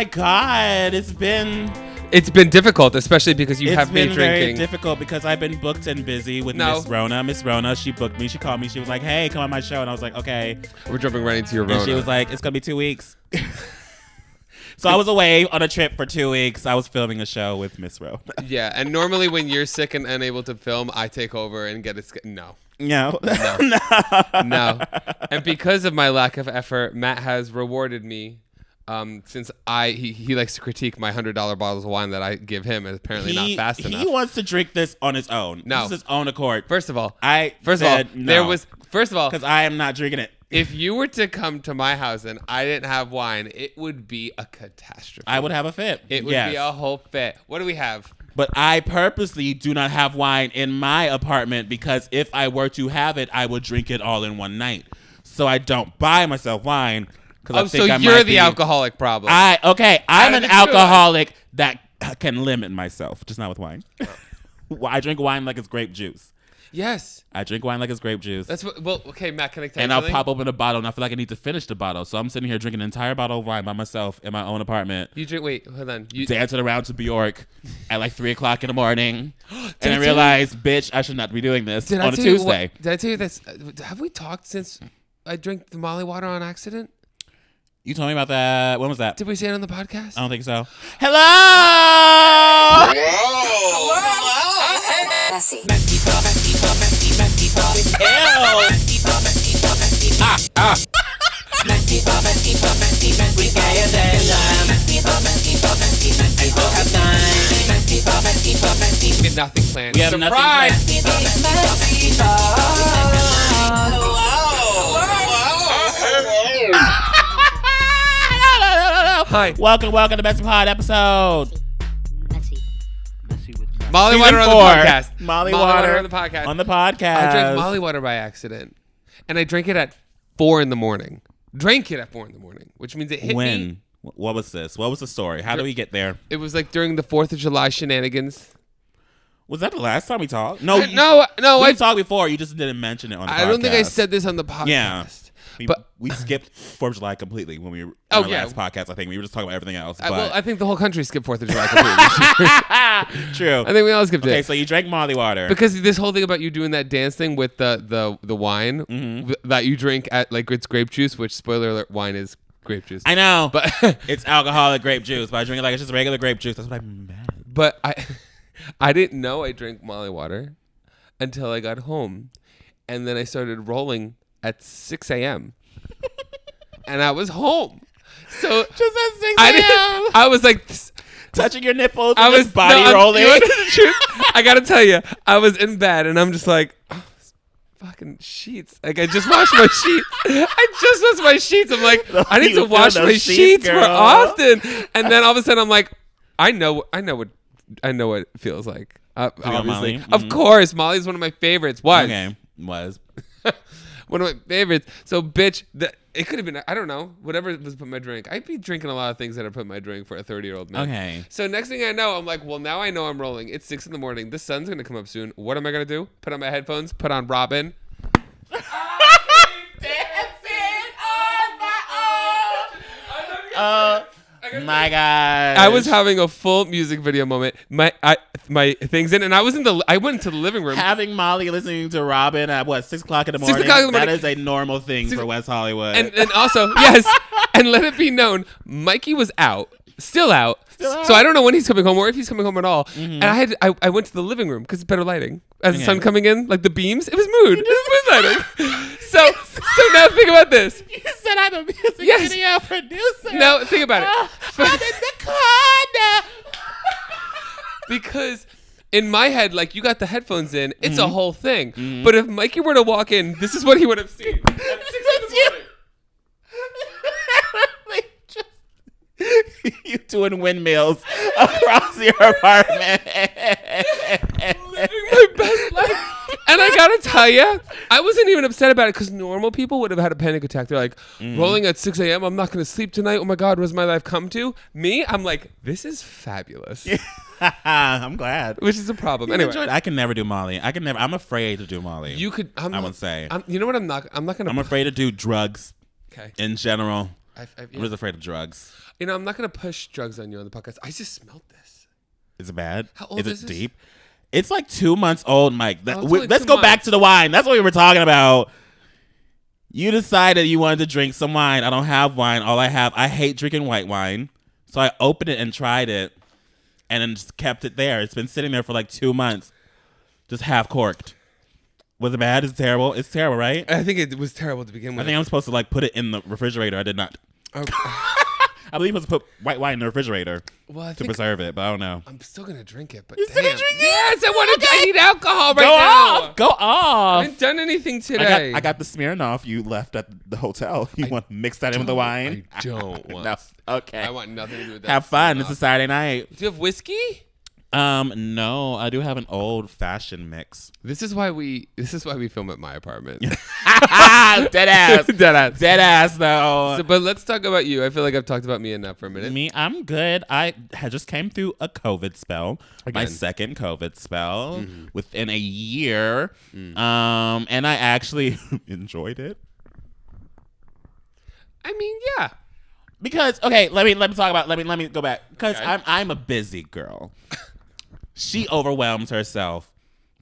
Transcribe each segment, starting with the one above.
my God. It's been difficult, especially because you have been drinking. It's been very difficult because I've been booked and busy with Miss Rona. Miss Rona, she booked me. She called me. She was like, hey, come on my show. And I was like, okay. We're jumping right into your Rona. And she was like, it's going to be 2 weeks. So I was away on a trip for 2 weeks. I was filming a show with Miss Rona. Yeah, and normally when you're sick and unable to film, I take over and get it. No. No. And because of my lack of effort, Matt has rewarded me. Since he likes to critique my $100 bottles of wine that I give him, and apparently not fast enough. He wants to drink this on his own. No, this is his own accord. First of all, because I am not drinking it. If you were to come to my house and I didn't have wine, it would be a catastrophe. I would have a fit. It would be a whole fit. What do we have? But I purposely do not have wine in my apartment because if I were to have it, I would drink it all in one night. So I don't buy myself wine. So you're the alcoholic problem. I'm an alcoholic that can limit myself, just not with wine. I drink wine like it's grape juice. Yes. I drink wine like it's grape juice. That's what. Well, okay, Matt, can I tell you And something? I'll pop open a bottle, and I feel like I need to finish the bottle. So I'm sitting here drinking an entire bottle of wine by myself in my own apartment. You drink. Wait, hold on. Dancing around to Bjork at like 3 o'clock in the morning, and I realized, bitch, I should not be doing this on a Tuesday. Did I tell you this? Have we talked since I drank the Molly water on accident? You told me about that. When was that? Did we say it on the podcast? I don't think so. Hello! Messy. Ew. We have nothing planned. We have nothing planned. Hi. Welcome to MessyPod episode. Messy with Molly Season water on the 4. podcast. Molly water on the podcast. On the podcast. I drank Molly water by accident, and I drank it at 4 a.m. Drank it at 4 a.m, which means it hit me. What was this? What was the story? How did we get there? It was like during the 4th of July shenanigans. Was that the last time we talked? No, we talked before. You just didn't mention it on the podcast. I don't think I said this on the podcast. Yeah. We skipped 4th of July completely when we were on our last podcast. I think we were just talking about everything else. I think the whole country skipped 4th of July completely. True. I think we all skipped it. Okay, so you drank Molly water. Because this whole thing about you doing that dance thing with the wine that you drink at like it's grape juice, which spoiler alert, wine is grape juice. I know, but it's alcoholic grape juice. But I drink it like it's just regular grape juice. That's what I meant. But I didn't know I drank Molly water until I got home, and then I started rolling at 6 a.m. and I was home. So just at 6 a.m. I was like touching your nipples. I was rolling. You know the truth? I gotta tell you, I was in bed and I'm just like, oh, fucking sheets. Like I just washed my sheets. I'm like, I need to wash my sheets more often. And then all of a sudden I'm like, I know what it feels like. Obviously, Molly? Of course, Molly's one of my favorites. Was one of my favorites. So, bitch, it could have been, I don't know, whatever was put in my drink. I'd be drinking a lot of things that are put in my drink for a 30-year-old man. Okay. So next thing I know, I'm like, well, now I know I'm rolling. It's 6 a.m. The sun's going to come up soon. What am I going to do? Put on my headphones, put on Robin. My God! I was having a full music video moment. My things in, and I went into the living room. Having Molly listening to Robin at 6 o'clock in the morning. 6 o'clock in the morning. That is a normal thing for West Hollywood. And also, yes, and let it be known, Mikey was still out. So I don't know when he's coming home or if he's coming home at all. Mm-hmm. And I went to the living room because it's better lighting. As the sun coming in, like the beams, it was mood lighting. So now think about this. You said I'm a music video producer. No, think about it. I'm in the corner. Because in my head, like you got the headphones in, it's a whole thing. Mm-hmm. But if Mikey were to walk in, this is what he would have seen. At 6 a.m. You doing windmills across your apartment. Living my best life. And I gotta tell you, I wasn't even upset about it because normal people would have had a panic attack. They're like, rolling at 6 a.m., I'm not gonna sleep tonight. Oh my God, what does my life come to? Me, I'm like, this is fabulous. I'm glad. Which is a problem. Anyway, I can never do Molly. I'm afraid to do Molly. I would say. you know what? I'm not gonna. I'm afraid to do drugs. Okay. In general. I'm just afraid of drugs. You know, I'm not gonna push drugs on you on the podcast. I just smelled this. Is it bad? How old is it this? deep? It's like 2 months old, Mike. only Let's 2 go back months. to the wine. That's what we were talking about. You decided you wanted to drink some wine. I don't have wine. I hate drinking white wine. So I opened it and tried it and then just kept it there. It's been sitting there for like 2 months. Just half corked. Was it bad? Is it terrible? It's terrible, right? I think it was terrible to begin with. I think I'm supposed to like put it in the refrigerator. I did not. I believe you're supposed to put white wine in the refrigerator to preserve it, but I don't know. I'm still gonna drink it. But You still gonna drink it? Yes, I need alcohol right now. Go off. I haven't done anything today. I got the Smirnoff you left at the hotel. You want to mix that in with the wine? I don't want. No. Okay. I want nothing to do with that. Have fun. It's a Saturday night. Do you have whiskey? No, I do have an old fashioned mix. This is why we film at my apartment. Dead ass. Dead ass though. But let's talk about you. I feel like I've talked about me enough for a minute. Me, I'm good. I had just came through a COVID spell. My Again. second COVID spell within a year. And I actually enjoyed it. I mean, yeah. Because let me talk about let me go back because Okay. I'm a busy girl. She overwhelms herself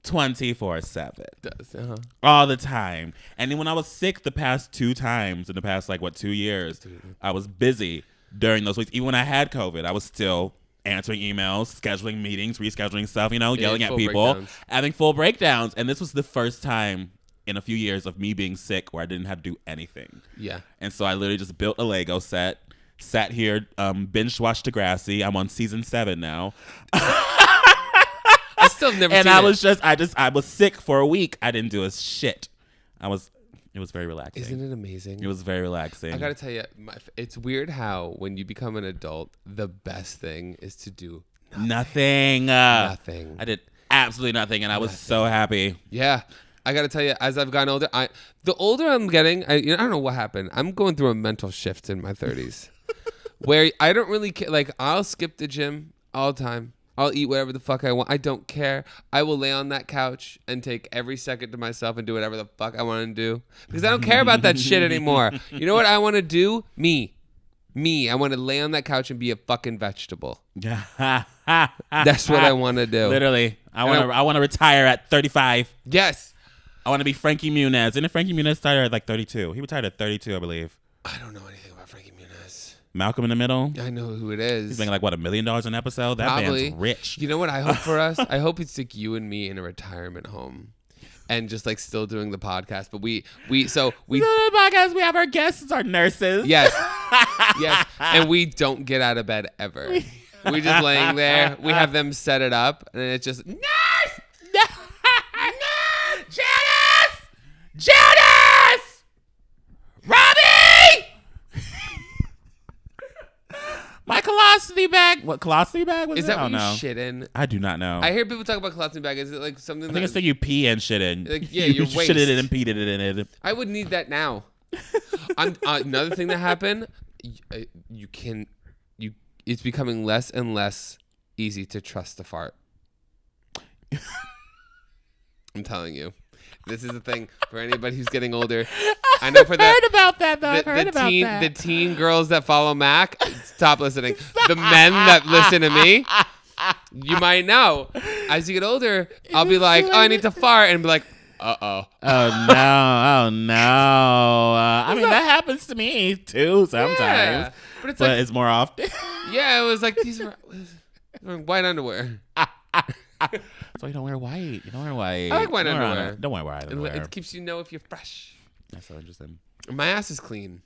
24/7 Does all the time. And then when I was sick the past 2 times in the past 2 years, I was busy during those weeks. Even when I had COVID, I was still answering emails, scheduling meetings, rescheduling stuff, yelling at full people, breakdowns. having full breakdowns. And this was the first time in a few years of me being sick where I didn't have to do anything. Yeah. And so I literally just built a Lego set, sat here, binge watched Degrassi. I'm on season 7 now. I still have never And seen I was sick for a week. I didn't do a shit. It was very relaxing. Isn't it amazing? It was very relaxing. I gotta tell you, it's weird how when you become an adult, the best thing is to do nothing. nothing. I did absolutely nothing, and I was so happy. Yeah. I gotta tell you, as I've gotten older, the older I'm getting, I don't know what happened. I'm going through a mental shift in my 30s, where I don't really care. Like, I'll skip the gym all the time. I'll eat whatever the fuck I want. I don't care. I will lay on that couch and take every second to myself and do whatever the fuck I want to do because I don't care about that shit anymore. You know what I want to do? Me. I want to lay on that couch and be a fucking vegetable. That's what I want to do. Literally, I want to retire at 35. Yes. I want to be Frankie Muniz. Didn't Frankie Muniz retire at 32? He retired at 32, I believe. I don't know anything about Frankie Muniz. Malcolm in the Middle. I know who it is. He's making $1 million an episode. That Probably. man's rich. You know what I hope for us? I hope it's like you and me in a retirement home. And just still doing the podcast, but we We do the podcast. We have our guests as our nurses. yes, and we don't get out of bed ever. We just laying there. We have them set it up, and it's just nurse, Janice, Robbie. My colostomy bag. What colostomy bag was is it? that I what don't you know. shit in? I do not know. I hear people talk about colostomy bag. Is it like something? I think it's that you pee and shit in. Yeah, you your shit it waste. in and peed it in it. I would need that now. Another thing that happened, it's becoming less and less easy to trust the fart. I'm telling you, this is a thing for anybody who's getting older. I know for I've heard about that though. I've heard the about teen, that. the teen girls that follow Mac, stop listening. The men that listen to me, you might know. As you get older, I'll be like, oh, I need to fart, and be like, uh-oh. Oh no! Oh no! I mean, that happens to me too sometimes, Yeah, but it's but like, it's more often. yeah, it was like these were white underwear. So you don't wear white. You don't wear white. I like white Don't wear underwear. Don't wear white underwear. It keeps you know if you're fresh. That's so interesting. My ass is clean.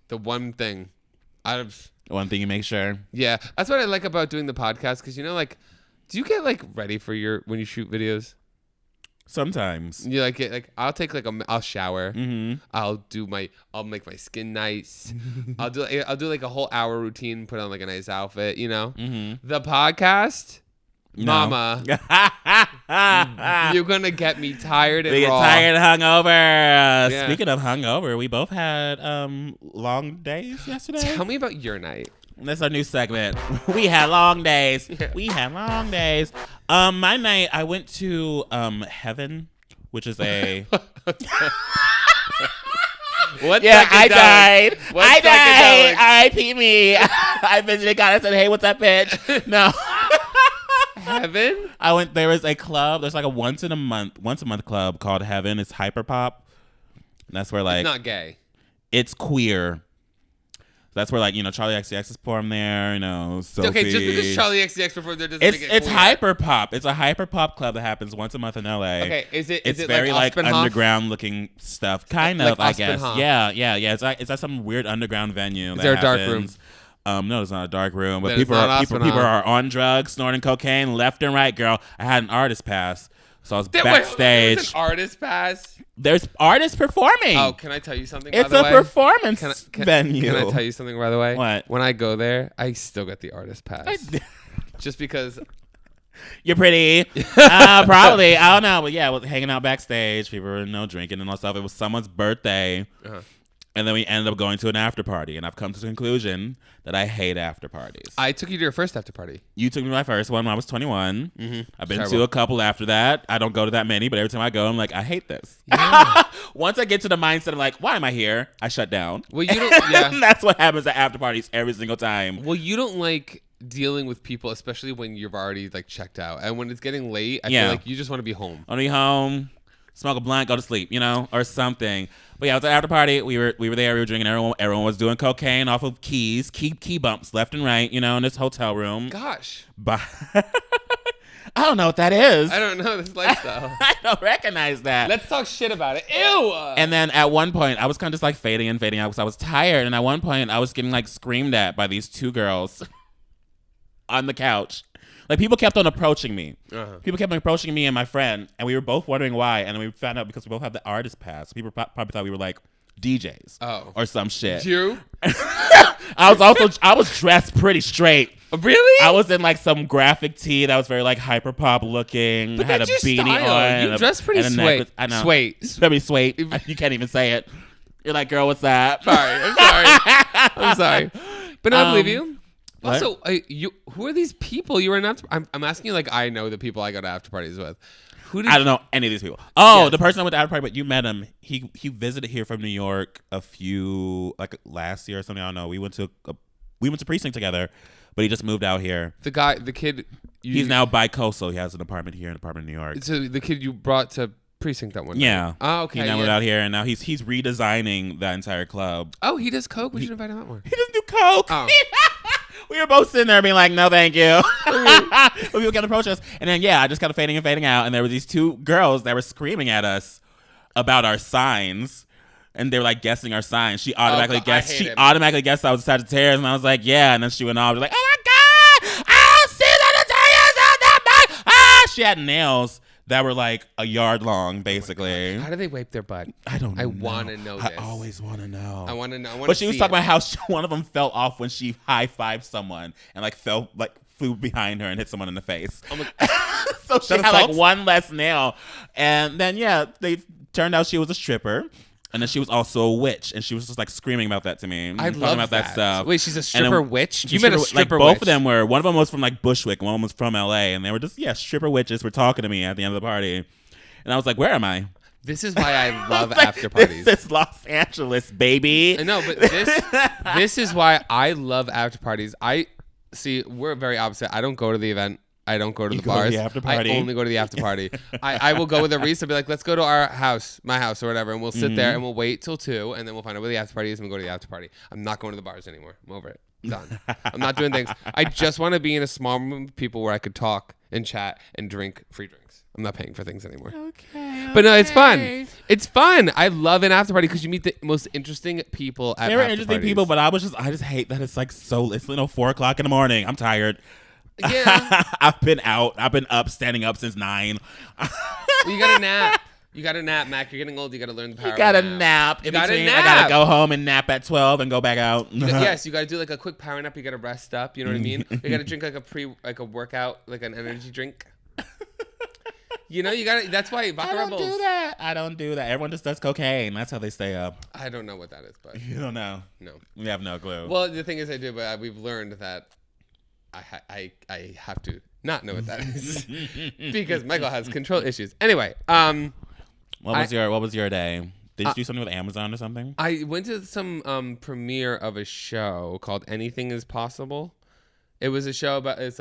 The one thing out of One thing you make sure. yeah, that's what I like about doing the podcast because do you get ready for when you shoot videos? Sometimes. You I'll take I'll shower. Mm-hmm. I'll make my skin nice. I'll do a whole hour routine. Put on a nice outfit. Mm-hmm. The podcast, No. Mama, you're gonna get me tired and We get raw. tired and hungover. Yeah. Speaking of hungover, we both had long days yesterday. Tell me about your night. That's our new segment. We had long days. We had long days. My night, I went to Heaven, which is a What's Yeah, I psychedelic? died. What's I psychedelic? died. R.I.P. me. I visited God. I said, hey, what's up, bitch? No. Heaven? I went. There was a club. There's like a once a month club called Heaven. It's hyperpop. And that's where like It's not gay. it's queer. That's where like Charlie XCX is performed there. Sophie. Okay, just because Charlie XCX before there doesn't It's make it queer. hyperpop. It's a hyperpop club that happens once a month in LA. Okay, is it very like Aspenhof? underground looking stuff, kind Like of. I guess. Aspenhof. Yeah. It's like some weird underground venue. Is there a dark room? No, it's not a dark room. But Then it's people not people Aspenhof. are on drugs, snorting cocaine left and right. Girl, I had an artist pass, so I was Wait, backstage. there's an artist pass. There's artists performing. Oh, can I tell you something? It's by the a way? performance venue. Can I tell you something, by the way? What? When I go there, I still get the artist pass. Just because. You're pretty. Probably. I don't know. But yeah, hanging out backstage. People were drinking and all stuff. It was someone's birthday. Uh-huh. And then we ended up going to an after party. And I've come to the conclusion that I hate after parties. I took you to your first after party. You took me to my first one when I was 21. Mm-hmm. I've been Terrible. to a couple after that. I don't go to that many, but every time I go, I'm like, I hate this. Yeah. Once I get to the mindset of like, why am I here? I shut down. Well, you don't. Yeah. And that's what happens at after parties every single time. Well, you don't like dealing with people, especially when you've already like checked out, and when it's getting late. I Yeah. feel like you just want to be home. Only home, smoke a blunt, go to sleep, or something. But yeah, it was an after party. We were there. We were drinking. Everyone was doing cocaine off of keys, key bumps left and right. In this hotel room. Gosh, But I don't know what that is. I don't know this lifestyle. I don't recognize that. Let's talk shit about it. Ew. And then at one point, I was kind of just like fading out because I was tired. And at one point, I was getting like screamed at by these two girls on the couch. Like people kept on approaching me. Uh-huh. People kept on approaching me and my friend, and we were both wondering why. And then we found out because we both have the artist pass. People probably thought we were like DJs or some shit. You? I was dressed pretty straight. Really? I was in like some graphic tee that was very like hyper pop looking. But had a that's your beanie style. on. You dress pretty and a sway. necklace. I know. Sway. You can't even say it. You're like, girl, what's that? I'm sorry. But no, I believe you. What? Also, who are these people you were in after? I'm asking you like I know the people I go to after parties with. I don't know any of these people. Oh, Yes. the person I went to after party, but you met him. He visited here from New York last year or something. I don't know. We went to Precinct together, but he just moved out here. The kid. He's now bi-coastal. He has an apartment here, an apartment in New York. So the kid you brought to Precinct that one night. Yeah. Oh, okay. He now yeah. moved out here, and now he's redesigning that entire club. Oh, he does coke. We should invite him out more. He doesn't do coke. Oh. We were both sitting there being like, no, thank you. But people kept approaching us. And then, I just kept fading out. And there were these two girls that were screaming at us about our signs. And they were like guessing our signs. She automatically guessed. She automatically guessed I was a Sagittarius. And I was like, yeah. And then she went off. She was like, oh my God. I see Sagittarius on that bike. Ah. She had nails that were like a yard long, basically. How do they wipe their butt? I don't know. I want to know this. I always want to know. I want to know. But she was talking about how one of them fell off when she high-fived someone and flew behind her and hit someone in the face. Oh my, So she had like one less nail. And then, they turned out she was a stripper. And then she was also a witch, and she was just like screaming about that to me. I talking love about that stuff. Wait, she's a stripper witch? You met met a stripper both witch? of them were. One of them was from like Bushwick, one was from LA, and they were just stripper witches were talking to me at the end of the party. And I was like, where am I? This is why I love after parties. This is Los Angeles, baby. I know, but this is why I love after parties. We're very opposite. I don't go to the event. I don't go to the bars. The after party. I only go to the after party. I will go with Arisa and be like, let's go to our house, my house or whatever, and we'll sit there and we'll wait till 2, and then we'll find out where the after party is and we'll go to the after party. I'm not going to the bars anymore. I'm over it. Done. I'm not doing things. I just want to be in a small room with people where I could talk and chat and drink free drinks. I'm not paying for things anymore. Okay. But no, it's fun. It's fun. I love an after party because you meet the most interesting people at They were after interesting parties. people, but I just hate that it's like it's 4:00 in the morning. I'm tired. Yeah. I've been out. I've been standing up since 9. You got to nap. You got to nap, Mac. You're getting old. You got to learn the power. You gotta of nap. You gotta I nap. gotta go home and nap at 12 and go back out. Yes, you got to do like a quick power nap. You got to rest up. You know what I mean? You got to drink like a workout, like an energy drink. You got to. That's why vodka I Red don't Bulls. do that. I don't do that. Everyone just does cocaine. That's how they stay up. I don't know what that is, but You don't know. no. We have no clue. Well, the thing is, I do, but we've learned that I have to not know what that is because Michael has control issues. Anyway, what was your day? Did you do something with Amazon or something? I went to some premiere of a show called Anything Is Possible. It was a show about it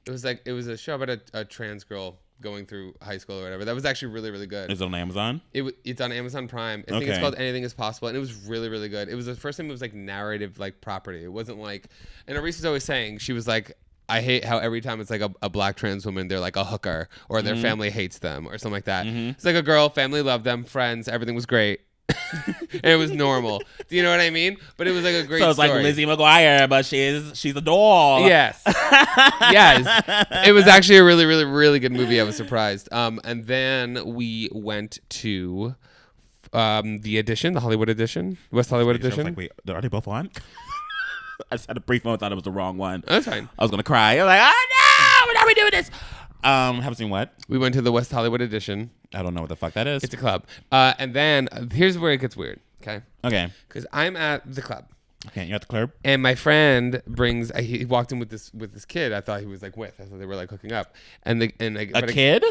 was a show about a trans girl going through high school or whatever. That was actually really, really good. Is it on Amazon? It's on Amazon Prime. I think it's called Anything Is Possible, and it was really, really good. It was the first time it was like narrative, like property. It wasn't like, and Arise was always saying, she was like, I hate how every time it's like a black trans woman, they're like a hooker or their family hates them or something like that. It's like a girl, family loved them, friends, everything was great. And it was normal. Do you know what I mean? But it was like a great So it's story. like Lizzie McGuire, but she's a doll. Yes. Yes. It was actually a really, really, really good movie. I was surprised. And then we went to the edition, the Hollywood edition, West Hollywood edition. I was like, wait, are they both on? I just had a brief moment, thought it was the wrong one. That's fine. I was gonna cry. I was like, oh no, why are we doing this? Haven't seen what? We went to the West Hollywood edition. I don't know what the fuck that is. It's a club. And then here's where it gets weird. Okay. Okay. Because I'm at the club. Okay, you at the club? And my friend brings. He walked in with this kid. I thought he was like with. I thought they were like hooking up. And A kid?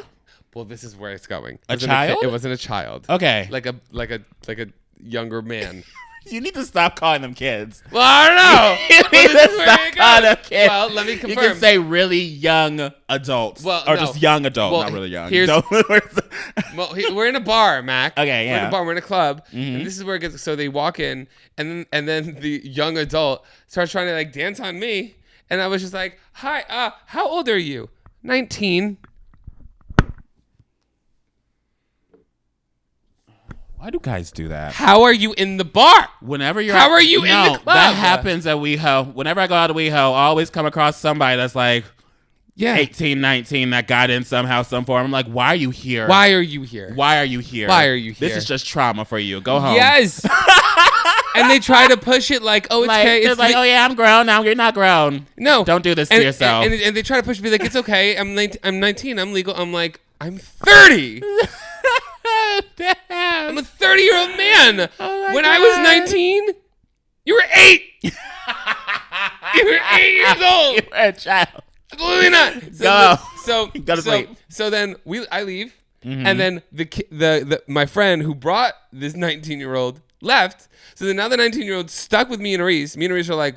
Well, this is where it's going. A child? It wasn't a child. Okay. Like a younger man. You need to stop calling them kids. Well, I don't know. You need to stop calling them kids. Well, let me confirm. You can say really young adults. Well, or no. just young adult, Well, not really young. We're in a bar, Mac. Okay, We're in yeah. a bar. We're in a club, and this is where it gets. So they walk in, and then the young adult starts trying to like dance on me, and I was just like, "Hi, how old are you?" 19. Why do guys do that? How are you in the bar? Whenever you're How are you in the club? That happens at WeHo. Whenever I go out to WeHo, I always come across somebody that's like 18, 19 that got in somehow, some form. I'm like, why are you here? Why are you here? Why are you here? Why are you here? This is just trauma for you. Go home. Yes. And they try to push it like, oh, it's Like, okay. it's like, oh yeah, I'm grown. Now you're not grown. No. Don't do this to yourself. And they try to push me like, it's okay. I'm 19. I'm legal. I'm like, I'm 30. Damn. I'm a 30-year-old man. Oh When God. I was 19, you were 8. You were 8 years old. You were a child. Absolutely not. Go to sleep. So then I leave, and then the my friend who brought this 19-year-old left. So then now the 19-year-old stuck with me and Arise. Me and Arise are like,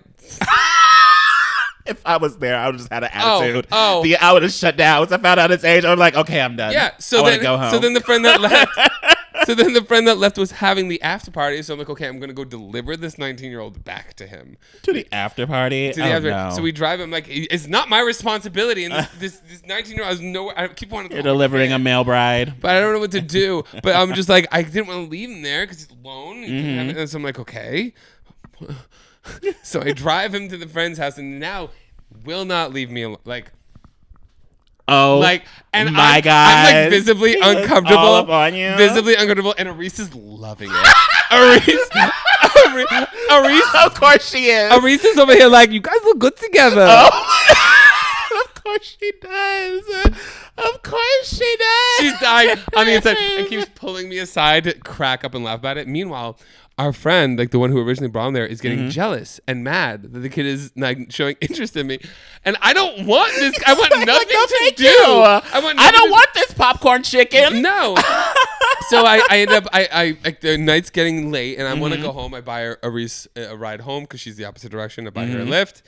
If I was there, I would have just had an attitude. Oh. I would have shut down. Once I found out his age, I was like, okay, I'm done. yeah. I So want then to go home. So then the friend that left. So then the friend that left was having the after party. So I'm like, okay, I'm gonna go deliver this 19-year-old back to him. To the after party? To the after. So we drive him like it's not my responsibility. And this 19-year-old has nowhere. I keep wanting to. You're delivering a male bride. But I don't know what to do. But I'm just like, I didn't want to leave him there because he's alone. And so I'm like, okay. So I drive him to the friend's house, and now will not leave me alone. Like, oh, and my God. I'm like visibly uncomfortable. All up on you. Visibly uncomfortable, and Arise is loving it. Arise, of course she is. Arise is over here like, you guys look good together. Oh. Of course she does. Of course she does. She's dying on the inside and keeps pulling me aside to crack up and laugh about it. Meanwhile, our friend, like the one who originally brought him there, is getting jealous and mad that the kid is like showing interest in me. And I don't want this. I want nothing to do. I don't want this popcorn chicken. No. So I end up, I like the night's getting late and I want to go home. I buy her a ride home because she's the opposite direction. I buy her a lift.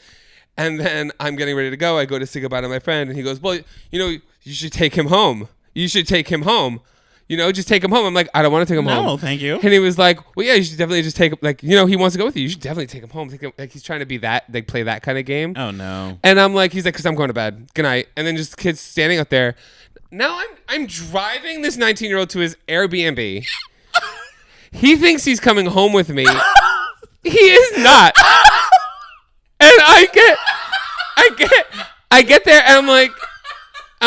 And then I'm getting ready to go. I go to say goodbye to my friend and he goes, well, you should take him home. You should take him home. Just take him home. I'm like, I don't want to take him home. No, thank you. And he was like, well, yeah, you should definitely just take him. Like, he wants to go with you. You should definitely take him home. Like, he's trying to be that, like, play that kind of game. Oh, no. And I'm like, he's like, because I'm going to bed. Good night. And then just kids standing up there. Now I'm driving this 19-year-old to his Airbnb. He thinks he's coming home with me. He is not. And I get there and I'm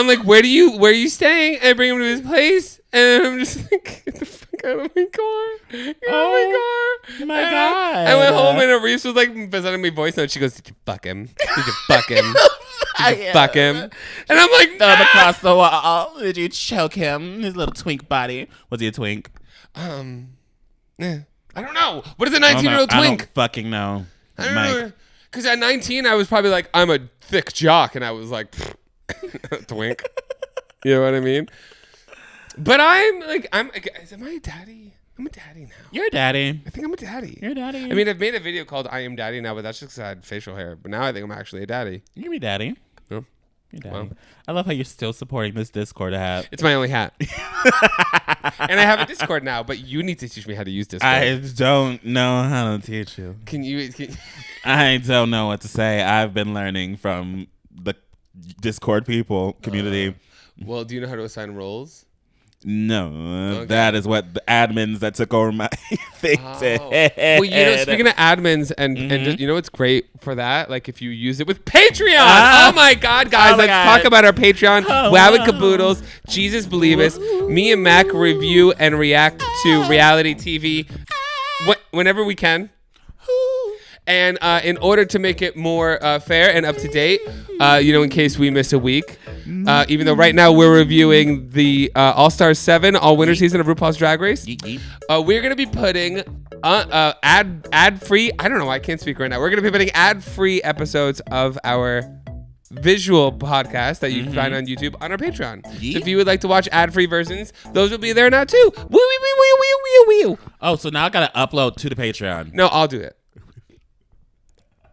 like, where are you staying? And I bring him to his place. And I'm just like, get the fuck out of my car. Get out of my car. My God. I went home and Arise was like presenting me voice notes. She goes, did you fuck him? Did you fuck him? Did you fuck him? And I'm like, Throw him across the wall. Did you choke him? His little twink body. Was he a twink? I don't know. What is a 19-year-old twink? I don't fucking know. I don't know. Because at 19, I was probably like, I'm a thick jock. And I was like, twink. You know what I mean? But am I a daddy? I'm a daddy now. You're a daddy. I think I'm a daddy. You're a daddy. I mean, I've made a video called "I Am Daddy" now, but that's just because I had facial hair. But now I think I'm actually a daddy. You can be daddy. Yeah. You're daddy. Well. I love how you're still supporting this Discord hat. It's my only hat. And I have a Discord now, but you need to teach me how to use Discord. I don't know how to teach you. Can you I don't know what to say. I've been learning from the Discord people community. Well, do you know how to assign roles? No, Okay. that is what the admins that took over my thing did. Well, speaking of admins, and just, you know what's great for that? Like if you use it with Patreon. Oh my God, guys, let's talk about our Patreon. Wow and Caboodles, Jesus Believers. Me and Mac review and react to reality TV whenever we can. And in order to make it more fair and up to date, in case we miss a week, even though right now we're reviewing the All-Star 7 all-winter season of RuPaul's Drag Race, we're going to be putting ad-free, I don't know why I can't speak right now. We're going to be putting ad-free episodes of our visual podcast that you can find on YouTube on our Patreon. So if you would like to watch ad-free versions, those will be there now too. Oh, so now I got to upload to the Patreon. No, I'll do it.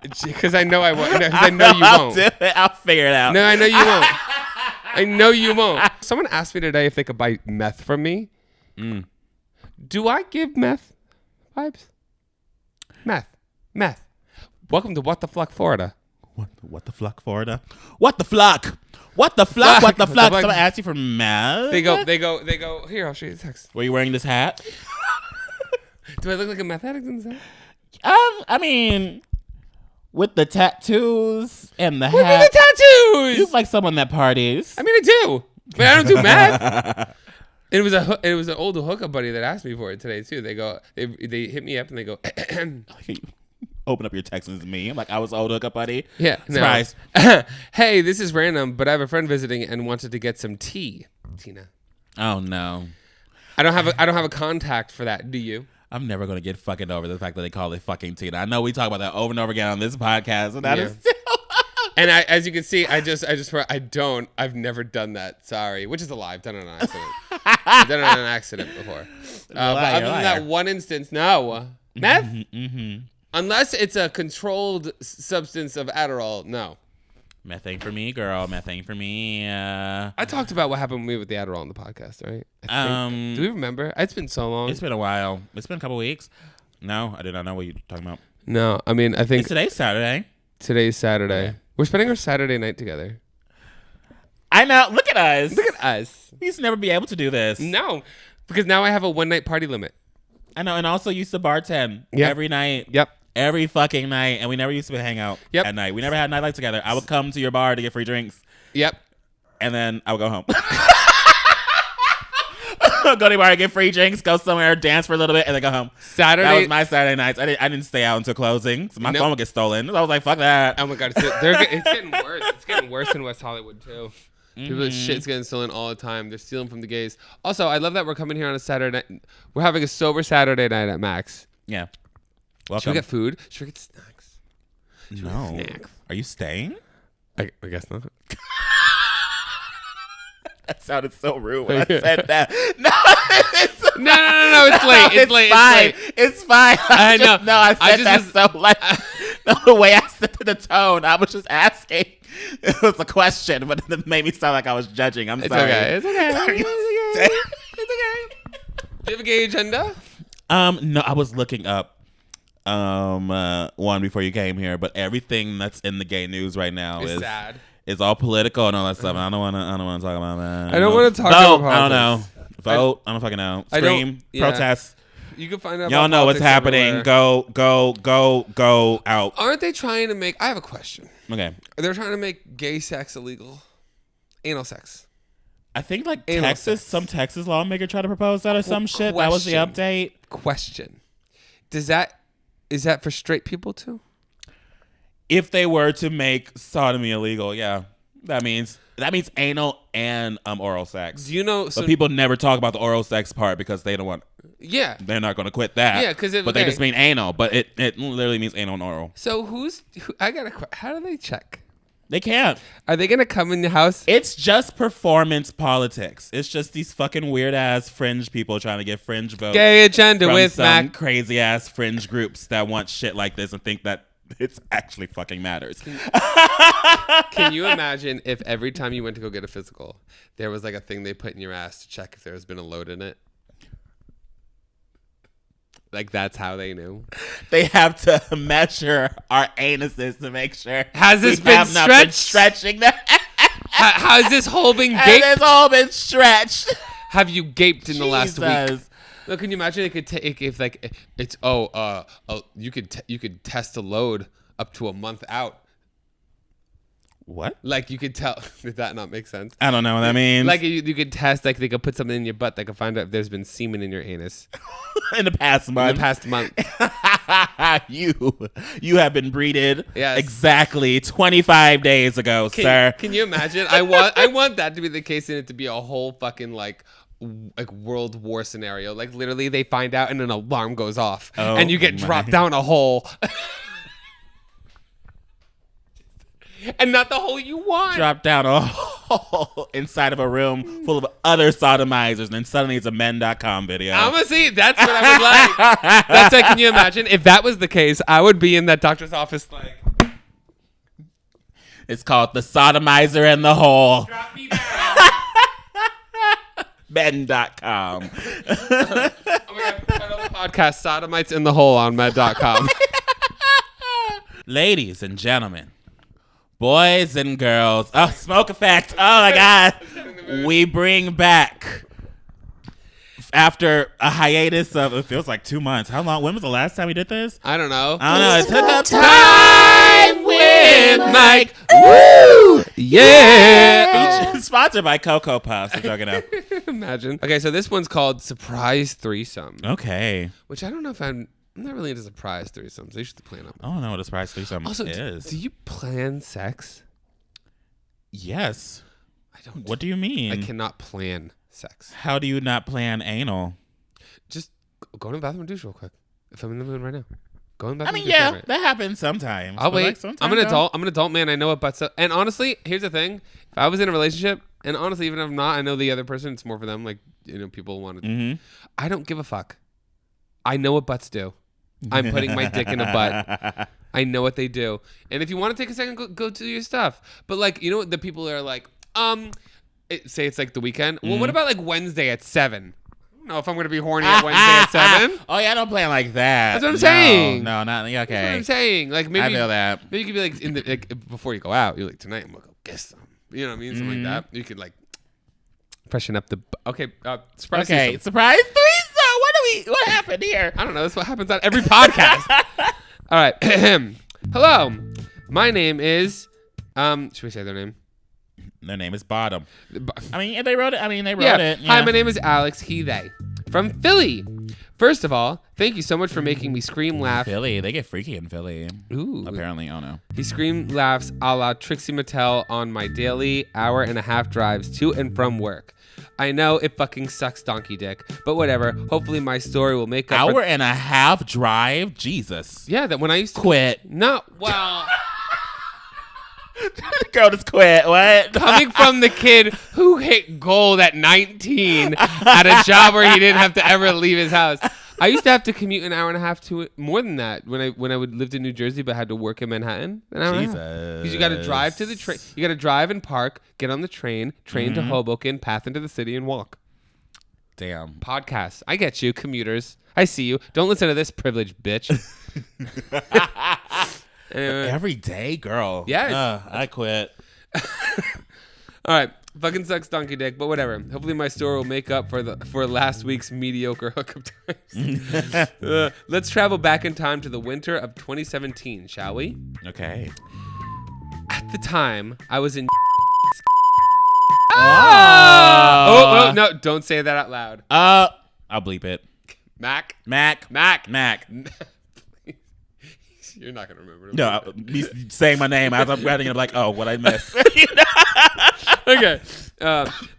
Because I know I won't. Because I know you I'll won't. do it. I'll figure it out. No, I know you won't. I know you won't. Someone asked me today if they could buy meth from me. Do I give meth vibes? Meth. Welcome to What the Fluck, Florida. What the fluck, Florida? What the fluck? What the fluck? What the fluck? Someone asked you for meth? They go, here, I'll show you the text. Were you wearing this hat? Do I look like a meth addict in this hat? I mean, with the tattoos and the What hat. are the tattoos? You look like someone that parties. I mean, I do. But I don't do meth. It was an old hookup buddy that asked me for it today too. They hit me up and they go, open up your text and it's me. I'm like, I was old hookup buddy. Yeah. Surprise. No. Hey, this is random, but I have a friend visiting and wanted to get some tea. Tina. Oh no. I don't have a contact for that. Do you? I'm never gonna get fucking over the fact that they call it fucking Tina. I know we talk about that over and over again on this podcast, and that is still. And as you can see, I've never done that. Sorry, which is a lie. I've done it on accident. I've done it on an accident before. But other than that one instance, no. Meth? Unless it's a controlled substance of Adderall, no. Methane for me, girl. Methane for me. I talked about what happened with me with the Adderall on the podcast, right? Do we remember? It's been so long. It's been a while. It's been a couple weeks. No, I did not know what you're talking about. No, I mean, I think Today's Saturday. Today's Saturday. Okay. We're spending our Saturday night together. I know. Look at us. Look at us. We used to never be able to do this. No, because now I have a one-night party limit. I know, and also used to bartend every night. Yep. Every fucking night, and we never used to hang out at night. We never had nightlife together. I would come to your bar to get free drinks. Yep. And then I would go home. Go to the bar, get free drinks, go somewhere, dance for a little bit, and then go home. Saturday. That was my Saturday nights. I didn't stay out until closing, so my phone would get stolen. I was like, fuck that. Oh my God. It's getting worse. It's getting worse in West Hollywood, too. People's shit's getting stolen all the time. They're stealing from the gays. Also, I love that we're coming here on a Saturday night. We're having a sober Saturday night at Max. Yeah. Welcome. Should we get food? Should we get snacks? No. Snacks? Are you staying? I guess not. That sounded so rude when I said that. No, No. It's late. It's late. Fine. It's fine. I know. No, I said that so like the way I said the tone. I was just asking. It was a question, but it made me sound like I was judging. I'm sorry. It's okay. It's okay. Do you have a gay agenda? No, I was looking up one before you came here, but everything that's in the gay news right now is sad. It's all political and all that stuff. And I don't want to talk about that. I don't want to talk about politics. I don't know. Vote. I don't fucking know. Scream. Protest. You can find out. Y'all know what's happening. Everywhere. Go out. Aren't they trying to make? I have a question. Okay. They're trying to make gay sex illegal. Anal sex. I think like Anal Texas, sex. some Texas lawmaker tried to propose that or some shit. That was the update. Question. Is that for straight people too? If they were to make sodomy illegal, yeah, that means anal and oral sex. Do you know? But people never talk about the oral sex part because they don't want. Yeah, they're not going to quit that. Yeah, but they just mean anal. But it literally means anal and oral. So I got a question. How do they check? They can't. Are they gonna come in the house? It's just performance politics. It's just these fucking weird ass fringe people trying to get fringe votes. Gay agenda from with some Mac. crazy ass fringe groups that want shit like this and think that it's actually fucking matters. Can you imagine if every time you went to go get a physical, there was like a thing they put in your ass to check if there's been a load in it? Like that's how they knew. They have to measure our anuses to make sure. Has this we been have not been stretched? stretching them? Has this hole been Has gaped? this all been stretched? Have you gaped in the last week? Jesus. Look, can you imagine it could take if like it's you could test a load up to a month out. What? Like you could tell. Did that not make sense? I don't know what that means. Like you could test, like they could put something in your butt that could find out if there's been semen in your anus in the past month. in the past month. You have been breeded Yes. exactly 25 days ago, sir. Can you imagine? I want that to be the case and it to be a whole fucking like World War scenario. Like literally they find out and an alarm goes off and you get dropped down a hole. And not the hole you want. Drop down a hole inside of a room full of other sodomizers, and then suddenly it's a men.com video. I'm gonna see. That's what I would like. That's like, can you imagine if that was the case? I would be in that doctor's office like. It's called The Sodomizer and the Hole. Drop me down. Men.com. Oh my god! Title of the podcast: Sodomites in the Hole on med.com. Ladies and gentlemen, boys and girls. Oh, smoke effect. Oh my God. We bring back, after a hiatus of, it feels like 2 months. How long? When was the last time we did this? I don't know. I don't know. It took up time with Mike. Woo! Yeah. Sponsored by Cocoa Puffs. We're talking about. Imagine. Okay, so this one's called Surprise Threesome. Okay. Which I don't know if I'm not really into surprise threesomes. I used to plan them. I don't know what a surprise threesome Also, is. do you plan sex? Yes. I don't. What do you mean? I cannot plan sex. How do you not plan anal? Just go in the bathroom and douche real quick. If I'm in the mood right now, go in the I bathroom. mean, and douche yeah, right. that happens sometimes. I'll but, wait. like, sometimes I'm an don't. adult. I'm an adult man. I know what butts up. And honestly, here's the thing: if I was in a relationship, and honestly, even if I'm not, I know the other person. It's more for them. Like people want to. Mm-hmm. I don't give a fuck. I know what butts do. I'm putting my dick in a butt. I know what they do. And if you want to take a second, go do your stuff. But like, you know, the people are like, say it's like the weekend. Well, what about like Wednesday at 7? I don't know if I'm going to be horny at Wednesday at 7. Oh yeah, I don't plan like that. That's what I'm saying. No, not yeah, okay. That's what I'm saying. Like maybe I feel that. Maybe you could be like in the like, before you go out. You're like, tonight I'm gonna go get some. You know what I mean? Something like that. You could like freshen up the. Okay, surprise. Okay, threesome. surprise threesome. What happened here? I don't know. That's what happens on every podcast. All right. Hello. My name is. Should we say their name? Their name is Bottom. I mean, they wrote it. Yeah. Yeah. Hi, my name is Alex. He, they. From Philly. First of all, thank you so much for making me scream, laugh. Philly. They get freaky in Philly. Ooh. Apparently, oh no. He screamed laughs a la Trixie Mattel on my daily hour-and-a-half drives to and from work. I know it fucking sucks, donkey dick, but whatever. Hopefully my story will make up Hour and a half drive? Jesus. Yeah, that when I used to Quit. No, well, The girl just quit. What? coming from the kid who hit gold at 19 at a job where he didn't have to ever leave his house. I used to have to commute an hour and a half to it, more than that when I would lived in New Jersey but had to work in Manhattan. An hour and a half. Because you got to drive to the train. You got to drive and park, get on the train to Hoboken, path into the city, and walk. Damn. Podcast. I get you, commuters. I see you. Don't listen to this privileged bitch. Anyway. Every day, girl. Yes. I quit. All right. Fucking sucks, donkey dick, but whatever. Hopefully my story will make up for last week's mediocre hookup times. Let's travel back in time to the winter of 2017, shall we? Okay. At the time, I was in. Oh, no! Don't say that out loud. I'll bleep it. Mac. Mac. You're not gonna remember. No, me saying my name as I'm writing it, like, oh, what I missed. Okay.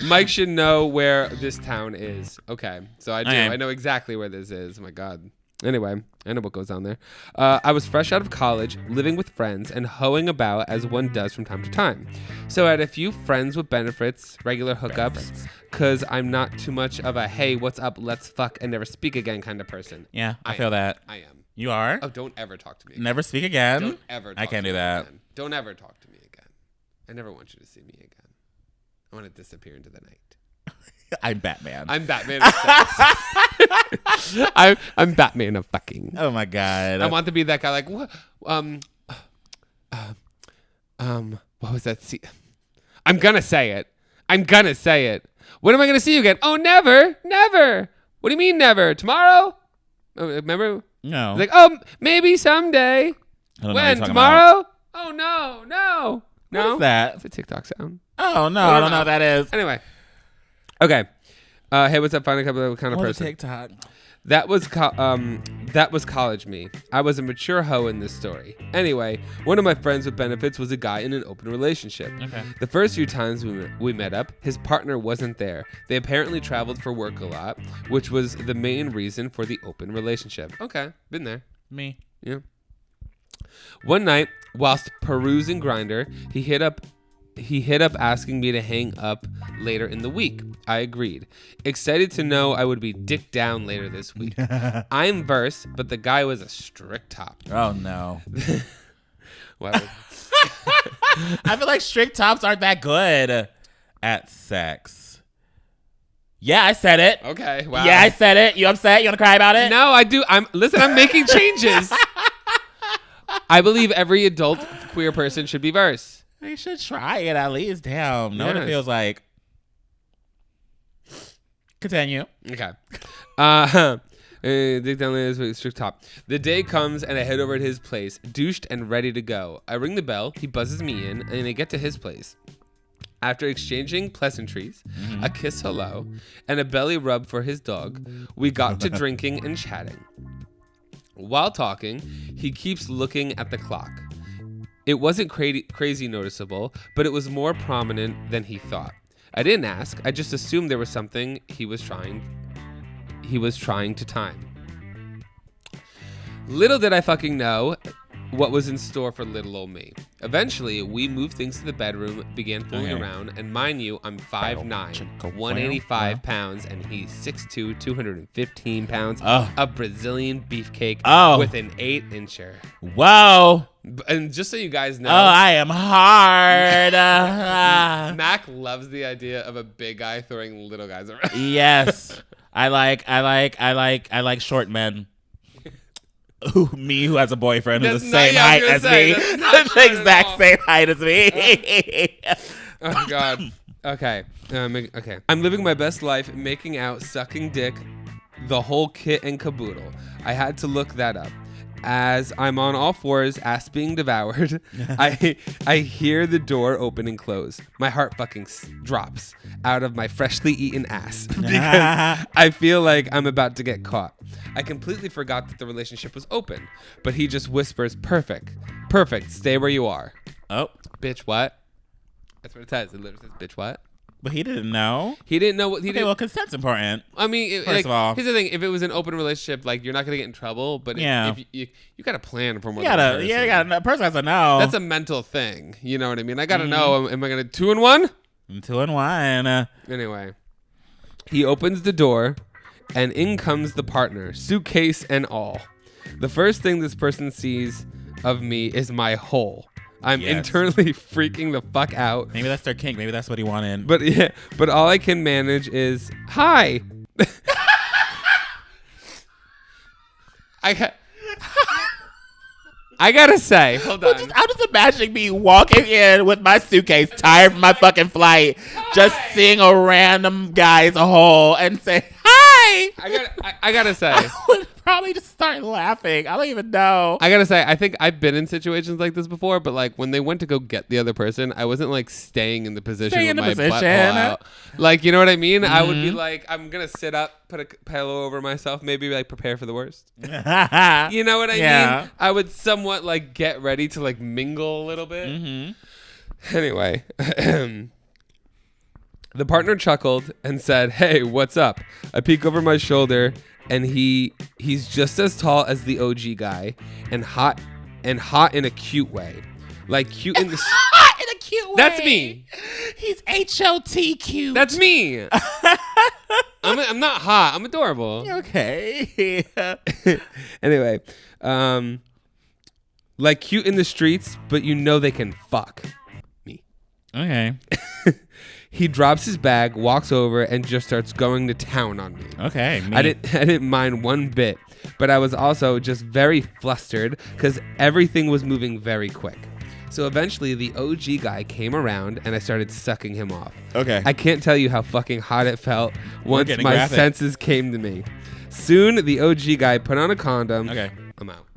Mike should know where this town is. Okay. So I do. Okay. I know exactly where this is. Oh my God. Anyway, I know what goes on there. I was fresh out of college, living with friends, and hoeing about as one does from time to time. So I had a few friends with benefits, regular hookups, because I'm not too much of a, hey, what's up, let's fuck, and never speak again kind of person. Yeah, I feel that. I am. You are? Oh, don't ever talk to me again. Never speak again? Don't ever talk I can't to do me that. again. Don't ever talk to me again. I never want you to see me again. I want to disappear into the night. I'm Batman. I'm Batman of sex. I'm Batman of fucking. Oh my God. I want to be that guy like, what? What was that? I'm gonna say it. When am I gonna see you again? Oh, never. What do you mean never? Tomorrow? Remember? No. Like, oh, maybe someday. I don't know what When? you're talking Tomorrow? Oh, no. What is that? It's a TikTok sound. Oh, no. I don't know what that is. Anyway. Okay. Hey, what's up? Find a couple of kind of What's person. TikTok? That was college me. I was a mature hoe in this story. Anyway, one of my friends with benefits was a guy in an open relationship. Okay. The first few times we met up, his partner wasn't there. They apparently traveled for work a lot, which was the main reason for the open relationship. Okay, been there. Me. Yeah. One night, whilst perusing Grindr, he hit up asking me to hang up later in the week. I agreed. Excited to know I would be dick down later this week. I'm verse, but the guy was a strict top. Oh, no. Wow. I feel like strict tops aren't that good at sex. Yeah, I said it. Okay, wow. Yeah, I said it. You upset? You want to cry about it? No, I do. I'm making changes. I believe every adult queer person should be verse. You should try it at least. Damn. No one Yes. feels like. Continue. Okay. Dick down later this week, strict top. The day comes and I head over to his place, douched and ready to go. I ring the bell, he buzzes me in, and I get to his place. After exchanging pleasantries, a kiss hello, and a belly rub for his dog, we got to drinking and chatting. While talking, he keeps looking at the clock. It wasn't crazy noticeable, but it was more prominent than he thought. I didn't ask. I just assumed there was something he was trying to time. Little did I fucking know what was in store for little old me. Eventually, we moved things to the bedroom, began fooling around, and mind you, I'm 5'9", 185 pounds, and he's 6'2", 215 pounds, a Brazilian beefcake with an 8-incher. Whoa. And just so you guys know, I am hard. Mac loves the idea of a big guy throwing little guys around. Yes. I like short men. Ooh, me who has a boyfriend who's the same height as me. The exact same height as me. Oh God. Okay. Okay. I'm living my best life, making out, sucking dick, the whole kit and caboodle. I had to look that up. As I'm on all fours, ass being devoured, I hear the door open and close. My heart fucking drops out of my freshly eaten ass because I feel like I'm about to get caught. I completely forgot that the relationship was open, but he just whispers, perfect, stay where you are. Oh. Bitch, what? That's what it says. It literally says, bitch, what? But he didn't know. He didn't know what he Okay, did. well, consent's important. I mean, First of all, here's the thing: if it was an open relationship, like you're not gonna get in trouble. But if you got to plan for more. You gotta. A person has to know. That's a mental thing. You know what I mean? I gotta know. Am I gonna 2 and 1? 2 and 1. Anyway, he opens the door, and in comes the partner, suitcase and all. The first thing this person sees of me is my hole. I'm internally freaking the fuck out. Maybe that's their kink. Maybe that's what he wanted. But all I can manage is hi. I gotta say, hold on. I'm just imagining me walking in with my suitcase, tired from my fucking flight, just seeing a random guy's hole and say hi. I gotta say. I would probably just start laughing. I don't even know. I gotta say, I think I've been in situations like this before, but like when they went to go get the other person, I wasn't like staying in the position with my butthole out. Like, you know what I mean? I would be like, I'm gonna sit up, put a pillow over myself, maybe like prepare for the worst. You know what I mean? I would somewhat like get ready to like mingle a little bit. Anyway. The partner chuckled and said, "Hey, what's up?" I peek over my shoulder, and he's just as tall as the OG guy, and hot in a cute way, like cute in the. In a cute way. That's me. He's HOT cute. That's me. I'm not hot. I'm adorable. Okay. Anyway, like cute in the streets, but you know they can fuck me. Okay. He drops his bag, walks over, and just starts going to town on me. Okay. Me. I didn't mind one bit, but I was also just very flustered because everything was moving very quick. So eventually the OG guy came around and I started sucking him off. Okay. I can't tell you how fucking hot it felt once getting my graphic. senses came to me. Soon the OG guy put on a condom. Okay. I'm out.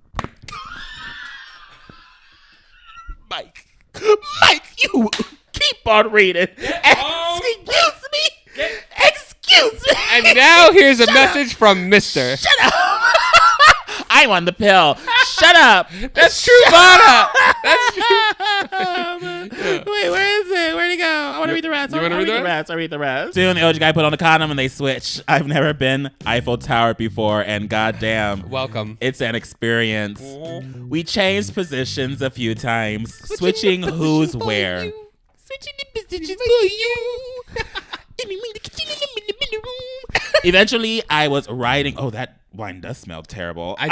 Mike, you keep on reading. Excuse me. Excuse me. And now here's a message from Mr. Shut up. I'm on the pill. Shut up. That's Truvada. That's Wait, where is it? Where'd he go? I want to read the rest. You wanna read the rest? I read the rest. Soon the OG guy put on the condom and they switched. I've never been Eiffel Tower before, and goddamn, Welcome. it's an experience. We changed positions a few times, switching who's where. Switching the positions for you. Eventually, I was riding. Oh, that wine does smell terrible. I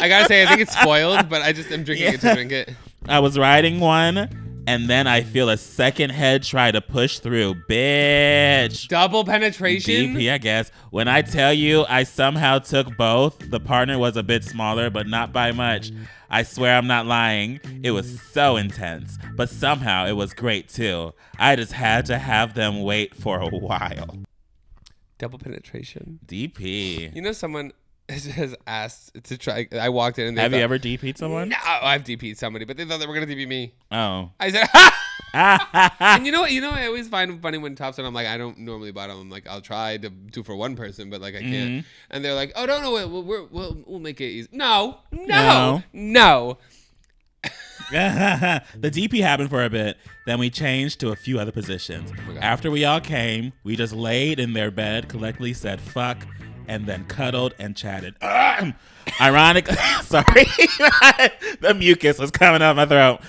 gotta say, I think it's spoiled, but I just am drinking it to drink it. I was riding one, and then I feel a second head try to push through. Bitch. Double penetration? DP, I guess. When I tell you I somehow took both, the partner was a bit smaller, but not by much. I swear I'm not lying. It was so intense, but somehow it was great too. I just had to have them wait for a while. Double penetration. DP. You know, someone has asked to try. I walked in and they Have thought, you ever DP'd someone? No, I've DP'd somebody, but they thought they were gonna DP me. Oh. I said, ha! And you know what? I always find funny when tops and I'm like, I don't normally buy them. I'm like, I'll try to do for one person, but like I can't. And they're like, oh no, we'll make it easy. No. The DP happened for a bit. Then we changed to a few other positions. After we all came, we just laid in their bed, collectively said fuck, and then cuddled and chatted. Ironically, sorry, the mucus was coming out my throat.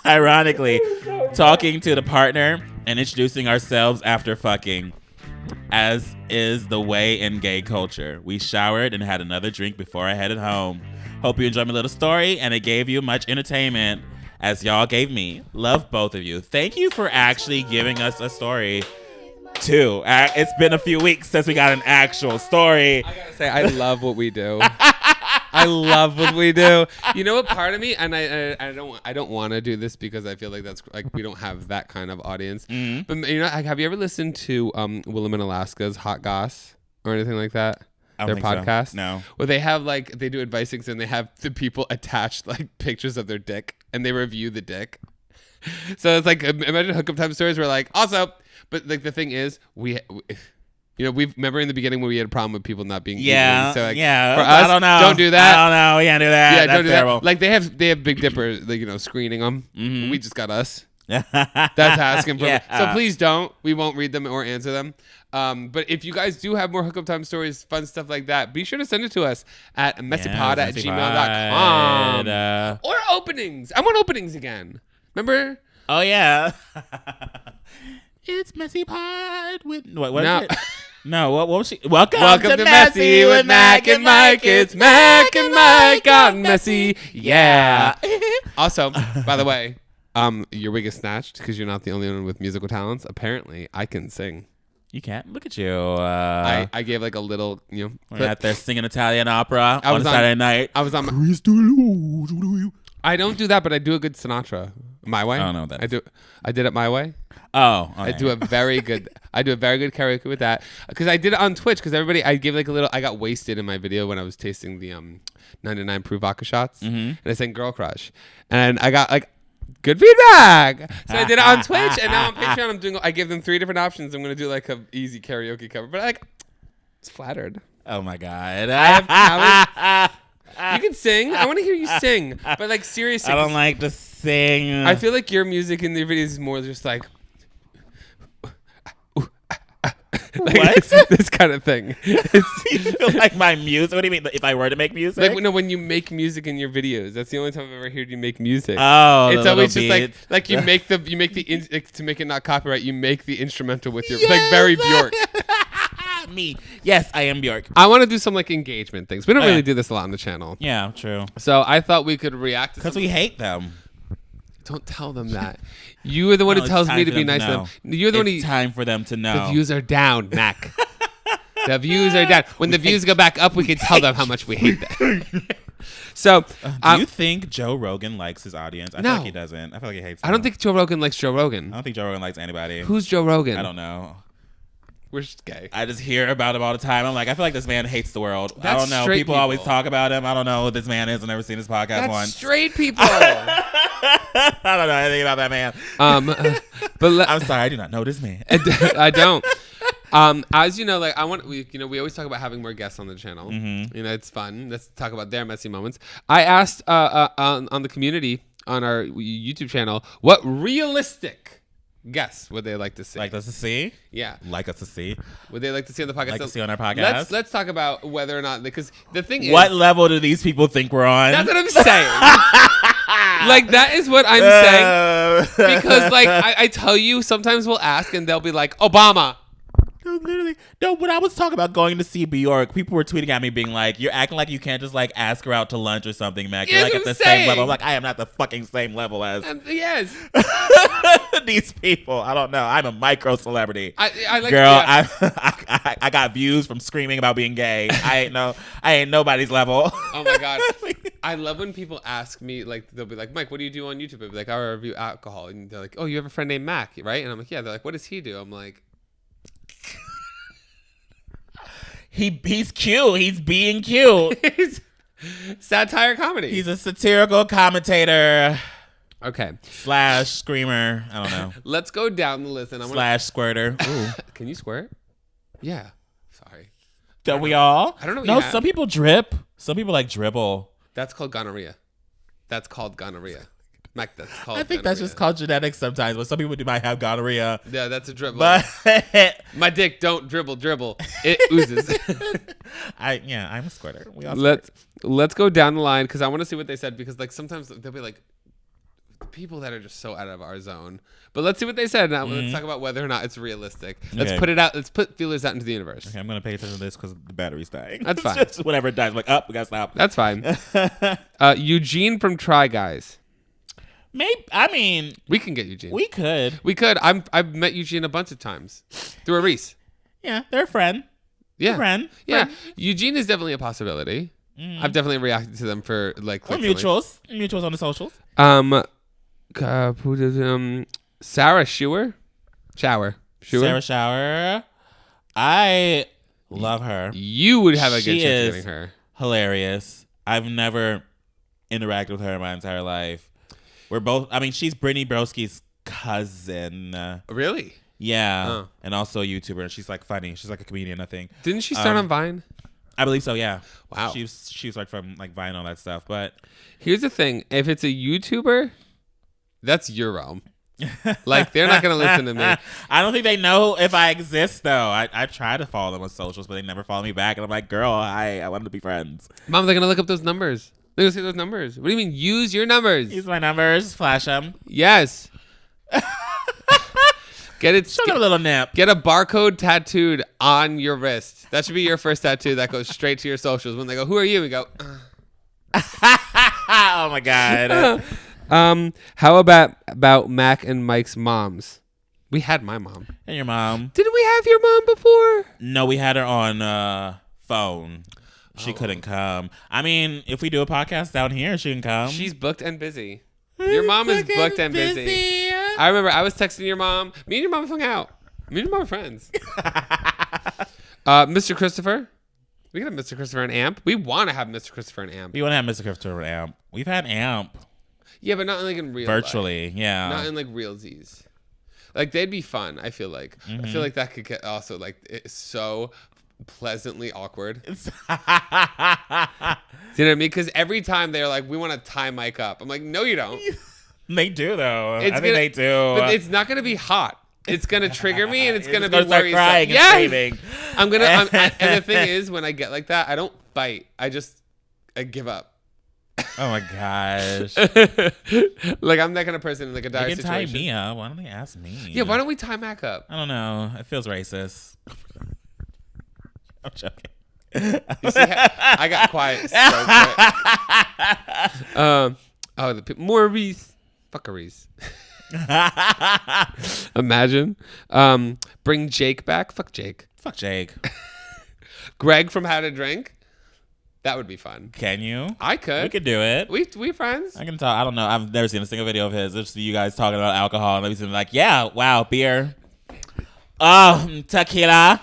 Ironically, talking to the partner and introducing ourselves after fucking, as is the way in gay culture. We showered and had another drink before I headed home. Hope you enjoyed my little story and it gave you much entertainment as y'all gave me. Love both of you. Thank you for actually giving us a story too. It's been a few weeks since we got an actual story. I gotta say, I love what we do. I love what we do. You know what? Part of me, and I don't want to do this because I feel like that's like we don't have that kind of audience. But you know, have you ever listened to Willem in Alaska's Hot Goss or anything like that? Their podcast? So. No. Well, they have like they do advice things and they have the people attached like pictures of their dick and they review the dick. So it's like imagine hookup time stories where like also, but like the thing is we remember in the beginning when we had a problem with people not being eaten. So like, for us, I don't know. Don't do that. I don't know. We can't do that. Yeah, That's don't do terrible. that. Like they have Big Dipper, like screening them. We just got us. That's asking for. Yeah. So please don't. We won't read them or answer them. But if you guys do have more hookup time stories, fun stuff like that, be sure to send it to us at MessyPod@gmail.com. Or openings. I want openings again. Remember? Oh yeah. It's MessyPod with what No. is it? No, what was she? Welcome to Messy with Mac and Mike. It's Mac and Mike on Messy. Yeah. Also, by the way, your wig is snatched because you're not the only one with musical talents. Apparently, I can sing. You can't. Look at you. I gave like a little, We're out there singing Italian opera I on was a on- Saturday night. I was on. I don't do that, but I do a good Sinatra. My way. I don't know what that is. I did it my way. Oh, okay. I do a very good karaoke with that because I did it on Twitch because I gave like a little. I got wasted in my video when I was tasting the 99 proof vodka shots, and I sang Girl Crush, and I got like good feedback. So I did it on Twitch, and now on Patreon I give them 3 different options. I'm gonna do like a easy karaoke cover, but it's flattered. Oh my god. You can sing. I want to hear you sing, but like seriously, I don't like to sing. I feel like your music in the videos is more just like This kind of thing. You feel like my music? What do you mean? If I were to make music? Like when you make music in your videos, that's the only time I've ever heard you make music. Oh, it's always just beats. like you make the to make it not copyright. You make the instrumental with your like very Bjork. Me. Yes, I am Bjork. I want to do some like engagement things. We don't really do this a lot on the channel. Yeah, true. So I thought we could react to because we hate them. Don't tell them that. You are the one who tells me to be nice to them. You're the one who. Time for them to know. The views are down, Mac. The views are down. When the views go back up, we can tell them how much we hate them. So, do you think Joe Rogan likes his audience? I feel like he doesn't. I feel like he hates them. I don't think Joe Rogan likes Joe Rogan. I don't think Joe Rogan likes anybody. Who's Joe Rogan? I don't know. We're just gay. I just hear about him all the time. I'm like, I feel like this man hates the world. That's I don't know. straight People always talk about him. I don't know who this man is. I've never seen his podcast That's once. straight people. I don't know anything about that man. But I'm sorry, I do not know this man. I don't. As you know, like we always talk about having more guests on the channel. Mm-hmm. You know, it's fun. Let's talk about their messy moments. I asked on the community on our YouTube channel what realistic guests would they like to see? Like us to see? Yeah. Like us to see? Would they like to see on the podcast? Like to see on our podcast? Let's talk about whether or not, because the thing is, what level do these people think we're on? that's what I'm saying. Like, that is what I'm saying. Because, like, I tell you, sometimes we'll ask and they'll be like, Obama. Literally. No, when I was talking about going to see Bjork, people were tweeting at me being like, you're acting like you can't just like ask her out to lunch or something, Mac. You're like at the same level. I'm like, I am not the fucking same level as Yes. these people. I don't know. I'm a micro celebrity. I like, girl, yeah. I got views from screaming about being gay. I ain't nobody's level. Oh my God. I love when people ask me, like, they'll be like, Mike, what do you do on YouTube? I'll be like, I review alcohol. And they're like, oh, you have a friend named Mac, right? And I'm like, yeah. They're like, what does he do? I'm like, He's cute. He's being cute. satire comedy. He's a satirical commentator. Okay. / screamer. I don't know. Let's go down the list. And / squirter. Ooh. Can you squirt? Yeah. Sorry. Don't we all? I don't know what No, you have. some people drip. Some people like dribble. That's called gonorrhea. That's called gonorrhea. Mac, that's called I think gonorrhea. that's just called genetics sometimes, but some people might have gonorrhea. Yeah, that's a dribble. But my dick don't dribble. It oozes. I'm a squirter. We all Let's go down the line because I want to see what they said, because like sometimes they'll be like people that are just so out of our zone. But let's see what they said now. Let's talk about whether or not it's realistic. Let's put it out. Let's put feelers out into the universe. Okay, I'm gonna pay attention to this because the battery's dying. That's fine. Just whenever it dies, I'm like, we gotta stop. That's fine. Eugene from Try Guys. Maybe. I mean, we can get Eugene. We could. I've met Eugene a bunch of times through a Reese. Yeah, they're a friend. Yeah, friend. Eugene is definitely a possibility. I've definitely reacted to them for like. We're mutuals. Mutuals on the socials. Sarah Shower. Sarah Shower. I love her. You would have a She good chance is of getting her. Hilarious. I've never interacted with her in my entire life. We're both. I mean, she's Brittany Broski's cousin. Really? Yeah, Oh. and also a YouTuber. And she's like funny. She's like a comedian, I think. Didn't she start on Vine? I believe so. Yeah. Wow. She's like from like Vine and all that stuff. But Here's the thing: if it's a YouTuber, that's your realm. Like, they're not gonna listen to me. I don't think they know if I exist though. I try to follow them on socials, but they never follow me back. And I'm like, girl, I want to be friends. Mom, they're gonna look up those numbers. They're gonna see those numbers. What do you mean? Use your numbers. Use my numbers. Flash them. Yes. Get it. Show them a little nip. Get a barcode tattooed on your wrist. That should be your first tattoo. That goes straight to your socials. When they go, "Who are you?" We go. Oh my god. How about Mac and Mike's moms? We had my mom. And your mom. Didn't we have your mom before? No, we had her on phone. She couldn't come. I mean, if we do a podcast down here, she can come. She's booked and busy. Your mom is booked and busy. I remember I was texting your mom. Me and your mom hung out. Me and your mom are friends. Mr. Christopher. We can have Mr. Christopher and Amp. We want to have Mr. Christopher and Amp. We want to have Mr. Christopher and Amp. We've had Amp. Yeah, but not like in real virtually, life. Yeah. Not in like realsies. Like, they'd be fun, I feel like. Mm-hmm. I feel like that could get also like it's so pleasantly awkward. Do you know what I mean? Because every time they're like, we want to tie Mike up. I'm like, no, you don't. They do though. I think they do. But it's not going to be hot. It's gonna trigger me, and it's gonna be gonna start worrisome. crying and screaming. And the thing is, when I get like that, I don't fight. I give up. Oh my gosh. Like I'm that kind of person in like a dire They can situation. tie me up. Why don't they ask me? Yeah, why don't we tie Mac up? I don't know. It feels racist. I'm joking. You see, I got quiet so quick. Maurice fuckeries. Imagine. Bring Jake back. Fuck Jake. Fuck Jake. Greg from How to Drink. That would be fun. Can you? I could. We could do it. We friends. I can talk. I don't know. I've never seen a single video of his. It's just you guys talking about alcohol and everything. Like, yeah, wow, beer. Oh, tequila.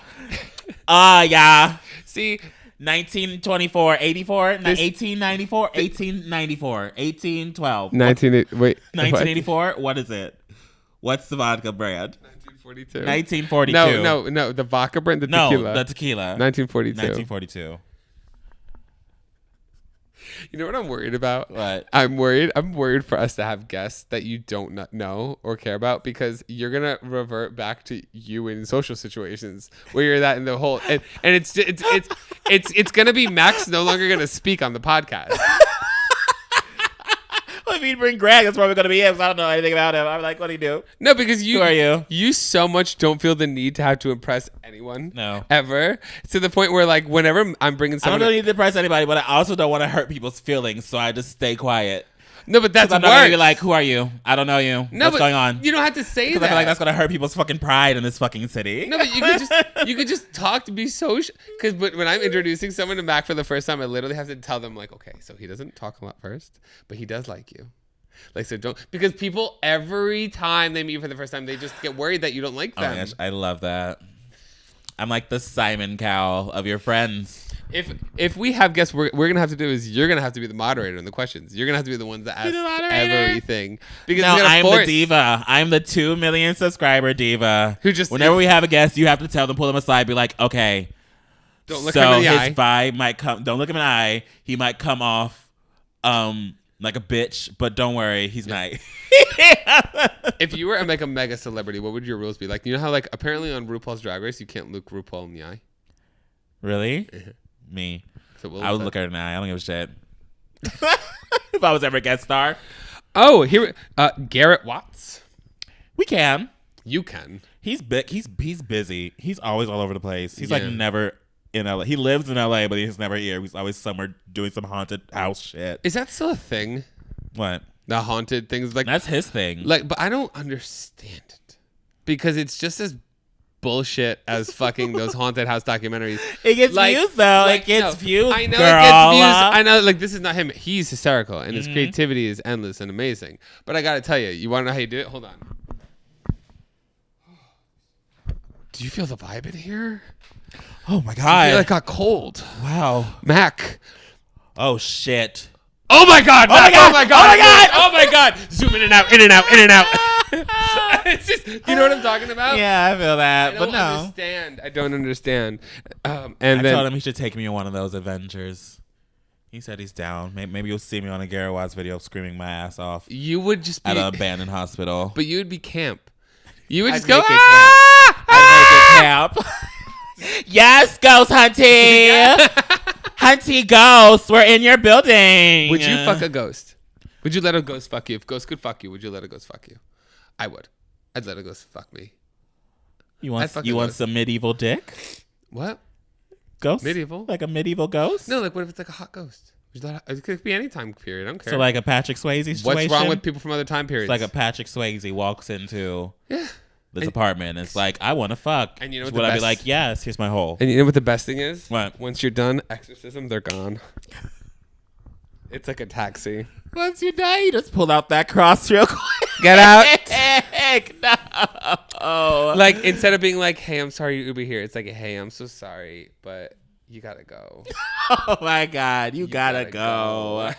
Oh, yeah. See, 1924, 84, 1894, 1894, 1812. 1984. What is it? What's the vodka brand? 1942. 1942. No. The vodka brand, the tequila. No, the tequila. 1942. 1942. You know what I'm worried about? What? I'm worried for us to have guests that you don't know or care about, because you're gonna revert back to you in social situations where you're that in the whole and it's gonna be Max no longer gonna speak on the podcast. Well, if you bring Greg, that's probably going to be him. 'Cause I don't know anything about him. I'm like, what do you do? No, because Who are you? You so much don't feel the need to have to impress anyone. No. Ever. To the point where, like, whenever I'm bringing I someone... don't need to impress anybody, but I also don't want to hurt people's feelings, so I just stay quiet. No, but that's I'm not going to be like, who are you? I don't know you. No, What's but going on? You don't have to say that. Because I feel like that's going to hurt people's fucking pride in this fucking city. No, but you could just talk to be social. Because when I'm introducing someone to Mac for the first time, I literally have to tell them, like, okay, so he doesn't talk a lot first, but he does like you. Like, so don't, because people every time they meet you for the first time, they just get worried that you don't like them. Oh my gosh, I love that. I'm like the Simon Cowell of your friends. If we have guests, we're gonna have to do is you're gonna have to be the moderator in the questions. You're gonna have to be the ones that ask everything. Because no, I'm the diva. I'm the 2 million subscriber diva. Who just whenever we have a guest, you have to tell them, pull them aside, be like, okay, don't look him in the eye. His vibe might come. Don't look him in the eye. He might come off, like a bitch, but don't worry, he's nice. If you were like a mega celebrity, what would your rules be? Like, you know how like apparently on RuPaul's Drag Race, you can't look RuPaul in the eye. Really? Me. So I would look at her in the eye. I don't give a shit. If I was ever a guest star. Oh, here, Garrett Watts. We can. You can. He's big. He's busy. He's always all over the place. He's like never in LA. He lives in LA, but he's never here. He's always somewhere doing some haunted house shit. Is that still a thing? What? The haunted things, like that's his thing. Like, but I don't understand it because it's just as bullshit as fucking those haunted house documentaries. It gets views though. Like, it gets views. I know girl. it gets views. I know, like, this is not him. He's hysterical and his creativity is endless and amazing. But I gotta tell you, you want to know how you do it? Hold on. Do you feel the vibe in here? Oh my god! I feel like it got cold. Wow, Mac. Oh shit. Oh my god! Mac. Oh my god! Oh my god! Oh my god! Zoom in and out, in and out, in and out. It's just, you know what I'm talking about? Yeah, I feel that. I but no, understand. I don't understand. I then told him he should take me on one of those Avengers. He said he's down. Maybe you'll see me on a Garrett Watts video screaming my ass off. You would just be at an abandoned hospital. But you would be camp. You would just I'd go. make it camp. I'd make it camp. Yes, ghost hunting. Hunty ghosts, we're in your building. Would you fuck a ghost? Would you let a ghost fuck you? If ghosts could fuck you, would you let a ghost fuck you? I would. I'd let a ghost fuck me. You want some medieval dick? What? Ghost? Medieval? Like a medieval ghost? No, like what if it's like a hot ghost? It could be any time period. I don't care. So like a Patrick Swayze situation? What's wrong with people from other time periods? It's like a Patrick Swayze walks into this apartment. And it's like, I want to fuck. And you know what? Would I be like, yes, here's my hole. And you know what the best thing is? What? Once you're done exorcism, they're gone. It's like a taxi. Once you die, you just pull out that cross real quick. Get out. Heck no. Like, instead of being like, hey, I'm sorry you Uber here, it's like, hey, I'm so sorry, but you gotta go. Oh my god, you gotta go.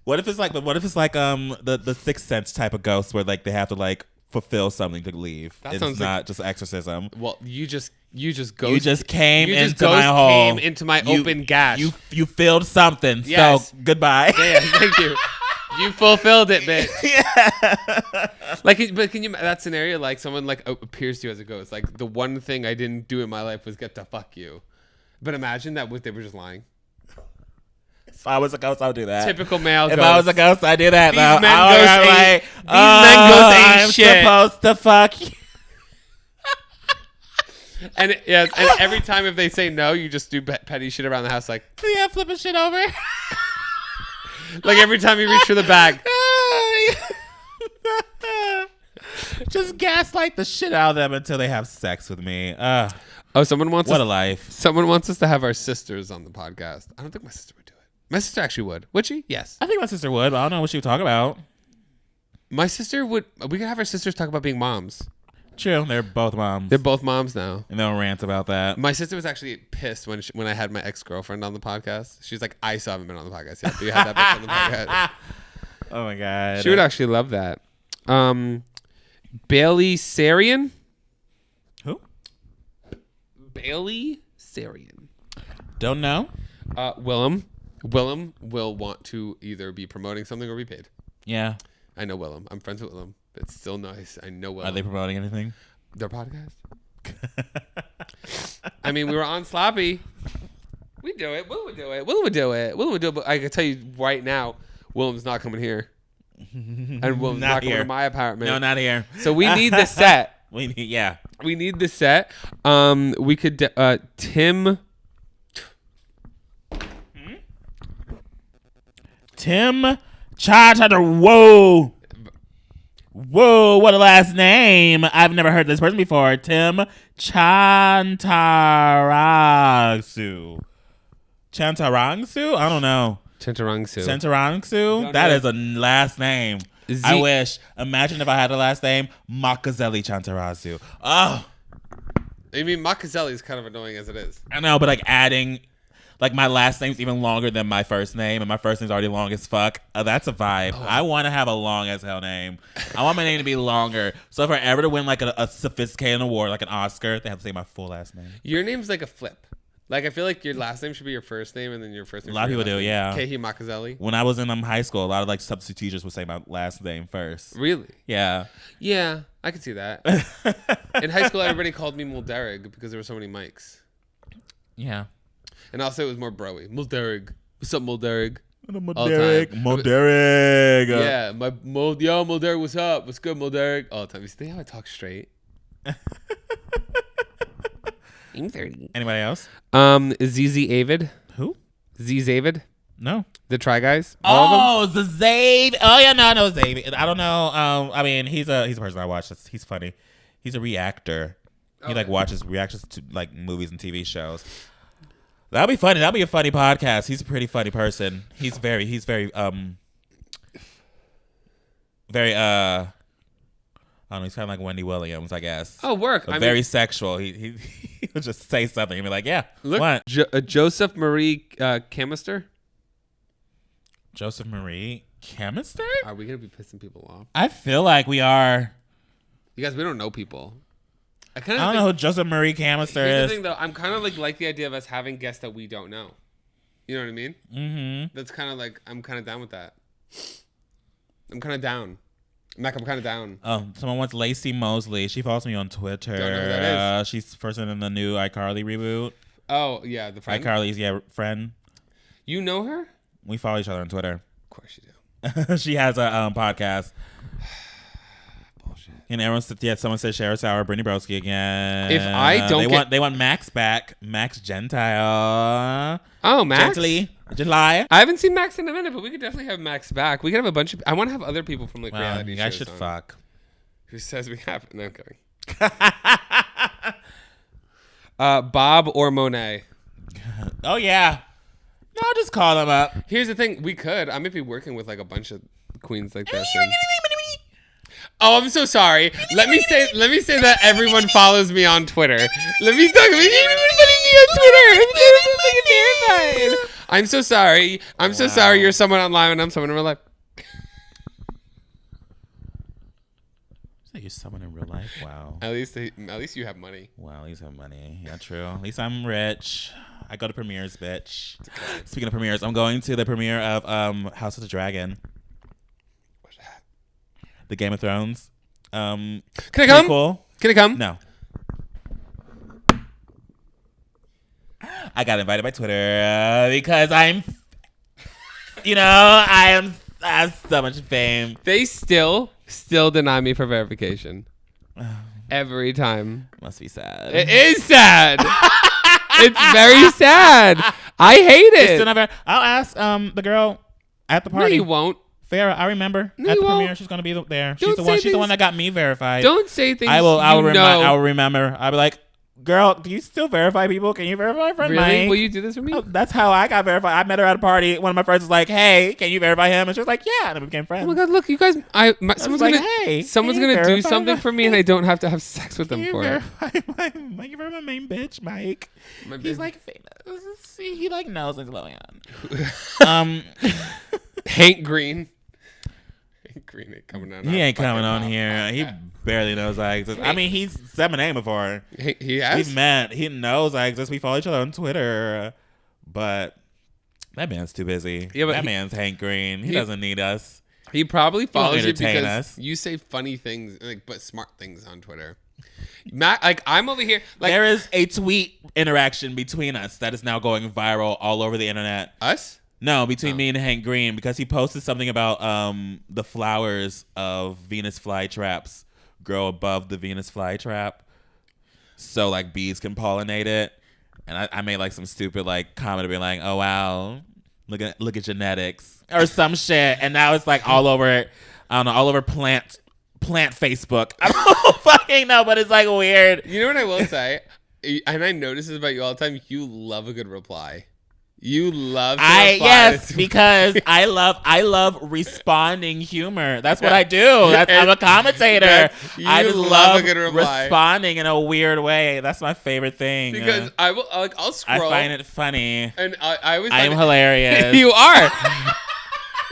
What if it's like the Sixth Sense type of ghost where like they have to like fulfill something to leave? It's not just exorcism. Well, you just came into my hole. Came into my open gash. You filled something. Yes. So goodbye. Yeah, thank you. You fulfilled it, bitch. Yeah. Like, but can you that scenario? Like, someone like appears to you as a ghost. Like, the one thing I didn't do in my life was get to fuck you. But imagine that they were just lying. If I was a ghost, I would do that. Typical male. If ghost. I was a ghost, I'd do that. These though. men I would ghosts be ain't- like, these men ghosts ain't I'm shit." supposed to fuck you. And every time if they say no, you just do petty shit around the house. Like, Yeah, flipping shit over. like every time you reach for the bag. Just gaslight the shit out of them until they have sex with me. Oh, someone wants What a us, life. someone wants us to have our sisters on the podcast. I don't think my sister would do it. My sister actually would. Would she? Yes. I think my sister would, but I don't know what she would talk about. My sister would. We could have our sisters talk about being moms. True, they're both moms. They're both moms now. And they'll rant about that. My sister was actually pissed when I had my ex-girlfriend on the podcast. She's like, I still haven't been on the podcast yet, but you had that bitch on the podcast. Oh my god. She would actually love that. Bailey Sarian? Who? Bailey Sarian. Don't know. Willem. Willem will want to either be promoting something or be paid. Yeah. I know Willem. I'm friends with Willem. It's still nice. I know Willem. Are they promoting anything? Their podcast? I mean, we were on Sloppy. We do it. Will would do it. Will would do it. Will would do it. But I can tell you right now, Willem's not coming here. And Willem's not coming to my apartment. No, not here. So we need the set. We need the set. We could Tim Whoa. Whoa, what a last name. I've never heard this person before. Tim Chantarangsu. Chantarangsu? I don't know. Chantarangsu. Chantarangsu? That is a last name. I wish. Imagine if I had a last name. Makazelli Chantarangsu. Oh. I mean, Makazelli is kind of annoying as it is. I know, but like adding... Like, my last name's even longer than my first name, and my first name's already long as fuck. That's a vibe. Oh. I want to have a long as hell name. I want my name to be longer. So if I ever to win, like, a sophisticated award, like an Oscar, they have to say my full last name. Your name's like a flip. Like, I feel like your last name should be your first name, and then your first name A lot of people do, yeah. Kehi Makazelli. When I was in high school, a lot of, like, substitute teachers would say my last name first. Really? Yeah. Yeah, I could see that. In high school, everybody called me Mulderig because there were so many mics. Yeah. And also, it was more broy. Mulderig. What's up, Mulderig? Mulderig. Yeah, Mulderig, what's up? What's good, Mulderig? All the time. You see how I talk straight? I'm 30. Anybody else? ZZ Avid. Who? ZZ Avid. No. The Try Guys. All of them. The Zabe. Oh, yeah, no, I know Zabe. I don't know. I mean, he's a person I watch. He's funny. He's a reactor. He, like, watches reactions to, like, movies and TV shows. That'll be funny. That'll be a funny podcast. He's a pretty funny person. He's very, I don't know, he's kind of like Wendy Williams, I guess. Oh, work. But very sexual. He'll just say something and be like, yeah, look, what? Joseph Marie Camister. Joseph Marie Camister? Are we going to be pissing people off? I feel like we are. You guys, we don't know people. I don't know who Joseph Marie Camister Here's is. the thing, though. I'm kind of like the idea of us having guests that we don't know. You know what I mean? Mm-hmm. That's kind of like, I'm kind of down with that. I'm kind of down. Mac, I'm kind of down. Oh, someone wants Lacey Mosley. She follows me on Twitter. Don't know who that is. She's the person in the new iCarly reboot. Oh, yeah, the friend. iCarly's, friend. You know her? We follow each other on Twitter. Of course you do. She has a podcast. Bullshit. And everyone said, someone said Shara Sauer, Brittany Broski again. If I don't they want Max back. Max Gentile. Oh, Max? Gently. July. I haven't seen Max in a minute, but we could definitely have Max back. We could have a bunch of... I want to have other people from like reality You shows guys should on. fuck. Who says we have... No, I'm kidding. Bob or Monet? Oh, yeah. No, I'll just call them up. Here's the thing. We could. I might be working with like a bunch of queens like this. Oh, I'm so sorry. Let me say that everyone follows me on Twitter. Let me talk about everyone following me on Twitter. I'm terrified. I'm so sorry. I'm so sorry. You're someone online and I'm someone in real life. So you're someone in real life? Wow. At least you have money. Wow, at least I have money. Yeah, true. At least I'm rich. I go to premieres, bitch. Speaking of premieres, I'm going to the premiere of House of the Dragon. the Game of Thrones. Can I come? Cool. Can I come? No. I got invited by Twitter because I have so much fame. They still deny me for verification. Every time. Must be sad. It is sad. It's very sad. I hate it. Still never, I'll ask the girl at the No, party. you won't. Farrah, I remember No, at you the won't. premiere. She's gonna be there. Don't She's say the things- one that got me verified. Don't say things. I will. I will know. remember. I'll be like, girl, do you still verify people? Can you verify my friend Really? Mike? Will you do this for me? Oh, that's how I got verified. I met her at a party. One of my friends was like, "Hey, can you verify him?" And she was like, "Yeah," and we became friends. Oh my God! Look, you guys. Someone's like, gonna. hey, someone's can you gonna do verify something my- for me, and I don't have to have sex with Can them you for it. verify Mike? You verify my main bitch, Mike. He's like famous. He like knows what's going on. Hank Green. Hank Green ain't coming on. He our ain't coming fucking on here. He barely knows I exist. I mean, he's said my name before. He has. We've met. He knows I exist. We follow each other on Twitter. But that man's too busy. Yeah, but that man's Hank Green. He doesn't need us. He probably follows you entertain because us. you say funny things, but smart things on Twitter. Matt, I'm over here. There is a tweet interaction between us that is now going viral all over the internet. Us? No, between me and Hank Green, because he posted something about the flowers of Venus flytraps grow above the Venus flytrap, so like bees can pollinate it. And I made like some stupid like comment being like, "Oh wow, look at genetics" or some shit. And now it's like all over it. I don't know, all over plant Facebook. I don't fucking know, but it's like weird. You know what I will say, and I notice this about you all the time. You love a good reply. You love to reply. Yes, because I love responding humor. That's what I do. I'm a commentator. I just love a good reply. responding in a weird way. That's my favorite thing. Because I'll scroll. I find it funny. And I always I am find hilarious. You are.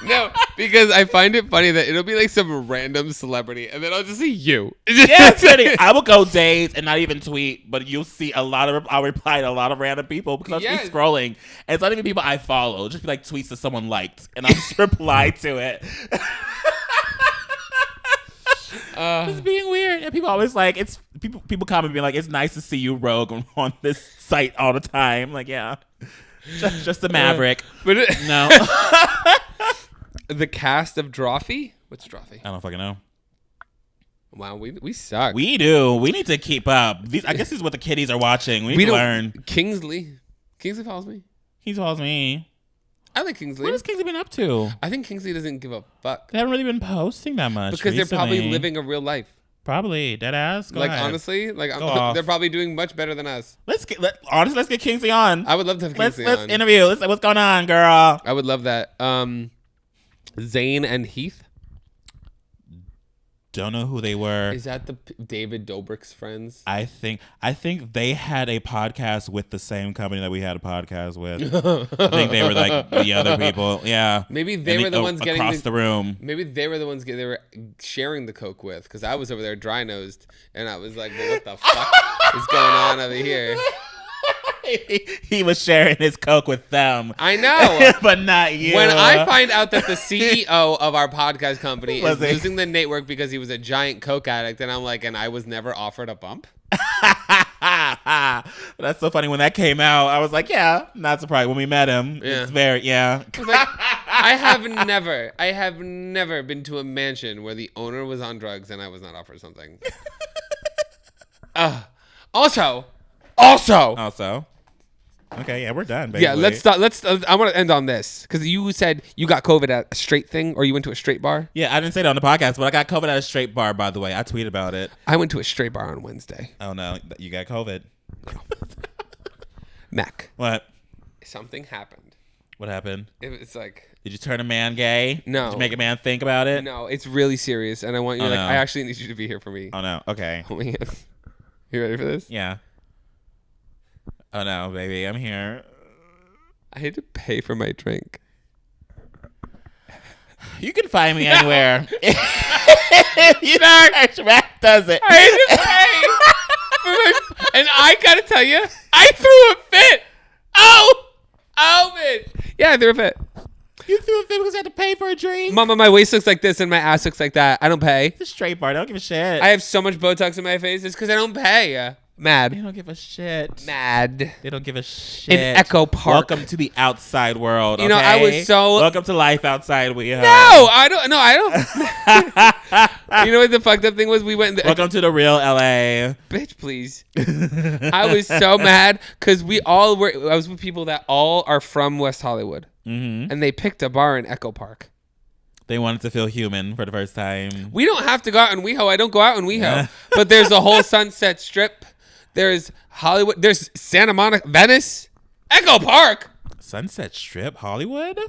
No, because I find it funny that it'll be like some random celebrity, and then I'll just see you. Yeah, it's funny. I will go days and not even tweet, but you'll see I'll reply to a lot of random people because I'll Yes. be scrolling. And it's not even people I follow. It'll just be like tweets that someone liked, and I'll just reply to it. It's being weird. And people always like, people comment being like, "It's nice to see you rogue on this site all the time." Like, yeah. Just a maverick. But No. the cast of Drawfee? What's Drawfee? I don't fucking know. Wow, we suck. We do. We need to keep up. I guess this is what the kiddies are watching. We need to learn. Kingsley follows me. He follows me. I like Kingsley. What has Kingsley been up to? I think Kingsley doesn't give a fuck They haven't really been posting that much because they're probably recently. living a real life. Probably dead ass. Go Like ahead. honestly, like off. they're probably doing much better than us. let's get Kingsley on. I would love to have Let's Kingsley on. interview. What's going on, girl? I would love that. Zayn and Heath. Don't know who they were. Is that the David Dobrik's friends? I think they had a podcast with the same company that we had a podcast with. I think they were like the other people. Yeah. Maybe they were the ones getting across the room. Maybe they were the ones they were sharing the coke with, because I was over there dry nosed and I was like, well, what the fuck is going on over here? He was sharing his coke with them. I know. But not you. When I find out that the CEO of our podcast company is Was he? losing the network because he was a giant coke addict, and I'm like, and I was never offered a bump? That's so funny. When that came out, I was like, yeah, not surprised. When we met him, Yeah. it's very, yeah. I was like, I have never been to a mansion where the owner was on drugs and I was not offered something. Also, Also, okay, yeah, we're done, baby. yeah, let's stop. I want to end on this because you said you got COVID at a straight thing, or you went to a straight bar. Yeah, I didn't say that on the podcast, but I got COVID at a straight bar, by the way. I tweeted about it. I went to a straight bar on Wednesday. Oh, no, you got COVID. Mac, What? something happened. What happened? It's like, Did you turn a man gay? No. Did you make a man think about it? no, it's really serious, and I want you. Oh, like, no. I actually need you to be here for me. Oh, no. Okay. Oh man, you ready for this? Yeah. Oh, no, baby. I'm here. I had to pay for my drink. You can find me anywhere. You know, Mac does it. I had to pay for my, and I gotta tell you, I threw a fit. Oh, bitch. Yeah, I threw a fit. You threw a fit because you had to pay for a drink? Mama, my waist looks like this and my ass looks like that. I don't pay. It's a straight bar. I don't give a shit. I have so much Botox in my face. It's because I don't pay. Mad. They don't give a shit. Mad. They don't give a shit. In Echo Park. Welcome to the outside world. You know, okay? I was so. Welcome to life outside. We have. No, I don't. No, I don't. You know what the fucked up thing was? We went. Welcome to the real LA. Bitch, please. I was so mad because we all were. I was with people that all are from West Hollywood, and they picked a bar in Echo Park. They wanted to feel human for the first time. We don't have to go out in WeHo. I don't go out in WeHo, but there's the whole Sunset Strip. There's Hollywood. There's Santa Monica, Venice, Echo Park. Sunset Strip, Hollywood?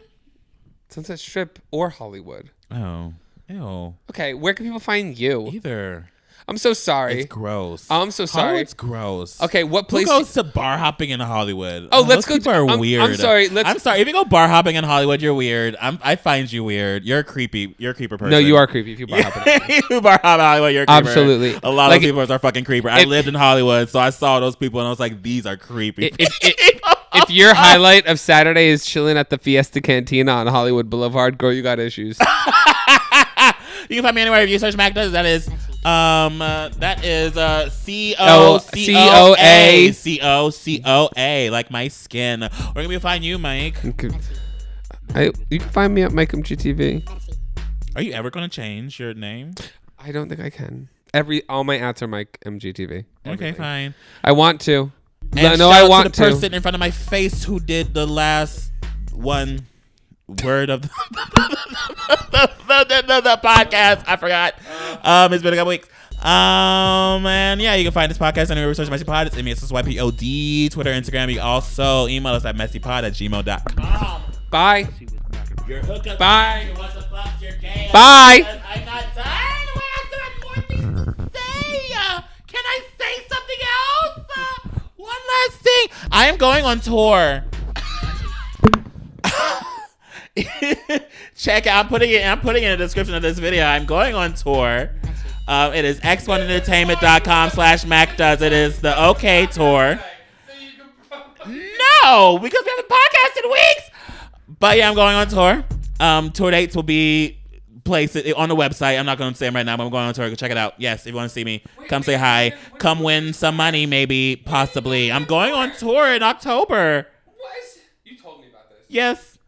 Sunset Strip or Hollywood. Oh, ew. Okay, where can people find you? Either. I'm so sorry. It's gross. I'm so sorry. Hollywood's gross. Okay, what place? Who goes to bar hopping in Hollywood? Oh, let's those go. People are weird. I'm sorry. I'm sorry. If you go bar hopping in Hollywood, you're weird. I find you weird. You're creepy. You're a creeper person. No, you are creepy if you bar hop. You bar hop in Hollywood, you're a creeper. Absolutely. A lot Like, of people are fucking creeper. I lived in Hollywood, so I saw those people and I was like, these are creepy. If your highlight of Saturday is chilling at the Fiesta Cantina on Hollywood Boulevard, girl, you got issues. You can find me anywhere if you search Magda. That is COCOA, like my skin. Where can we find you, Mike? You can find me at Mike MGTV. Are you ever gonna change your name? I don't think I can. All my ads are Mike MGTV. Okay, fine. I want to. And No, shout I out want to the to. person in front of my face who did the last one word of the podcast. I forgot. It's been a couple weeks. And yeah, you can find this podcast anywhere you search MessyPod. It's MessyPod, Twitter, Instagram. You can also email us at messypod@gmail.com. Bye. Your hookup. Bye. You want to fuck your gay ass. Bye. I'm not done. Wait, I still have more things to say. Can I say something else? One last thing. I am going on tour. Check out. I'm putting it in the description of this video. I'm going on tour. It is x1entertainment.com/macdoes. It is the OK tour. No, because we haven't podcasted in weeks. But yeah, I'm going on tour. Tour dates will be placed on the website. I'm not going to say them right now, but I'm going on tour. Go check it out. Yes, if you want to see me, come say hi. Come win some money, maybe, possibly. I'm going on tour in October. What? You told me about this. Yes.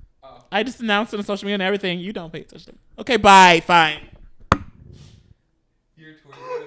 I just announced it on social media and everything. You don't pay attention. Okay, bye. Fine. Your tour.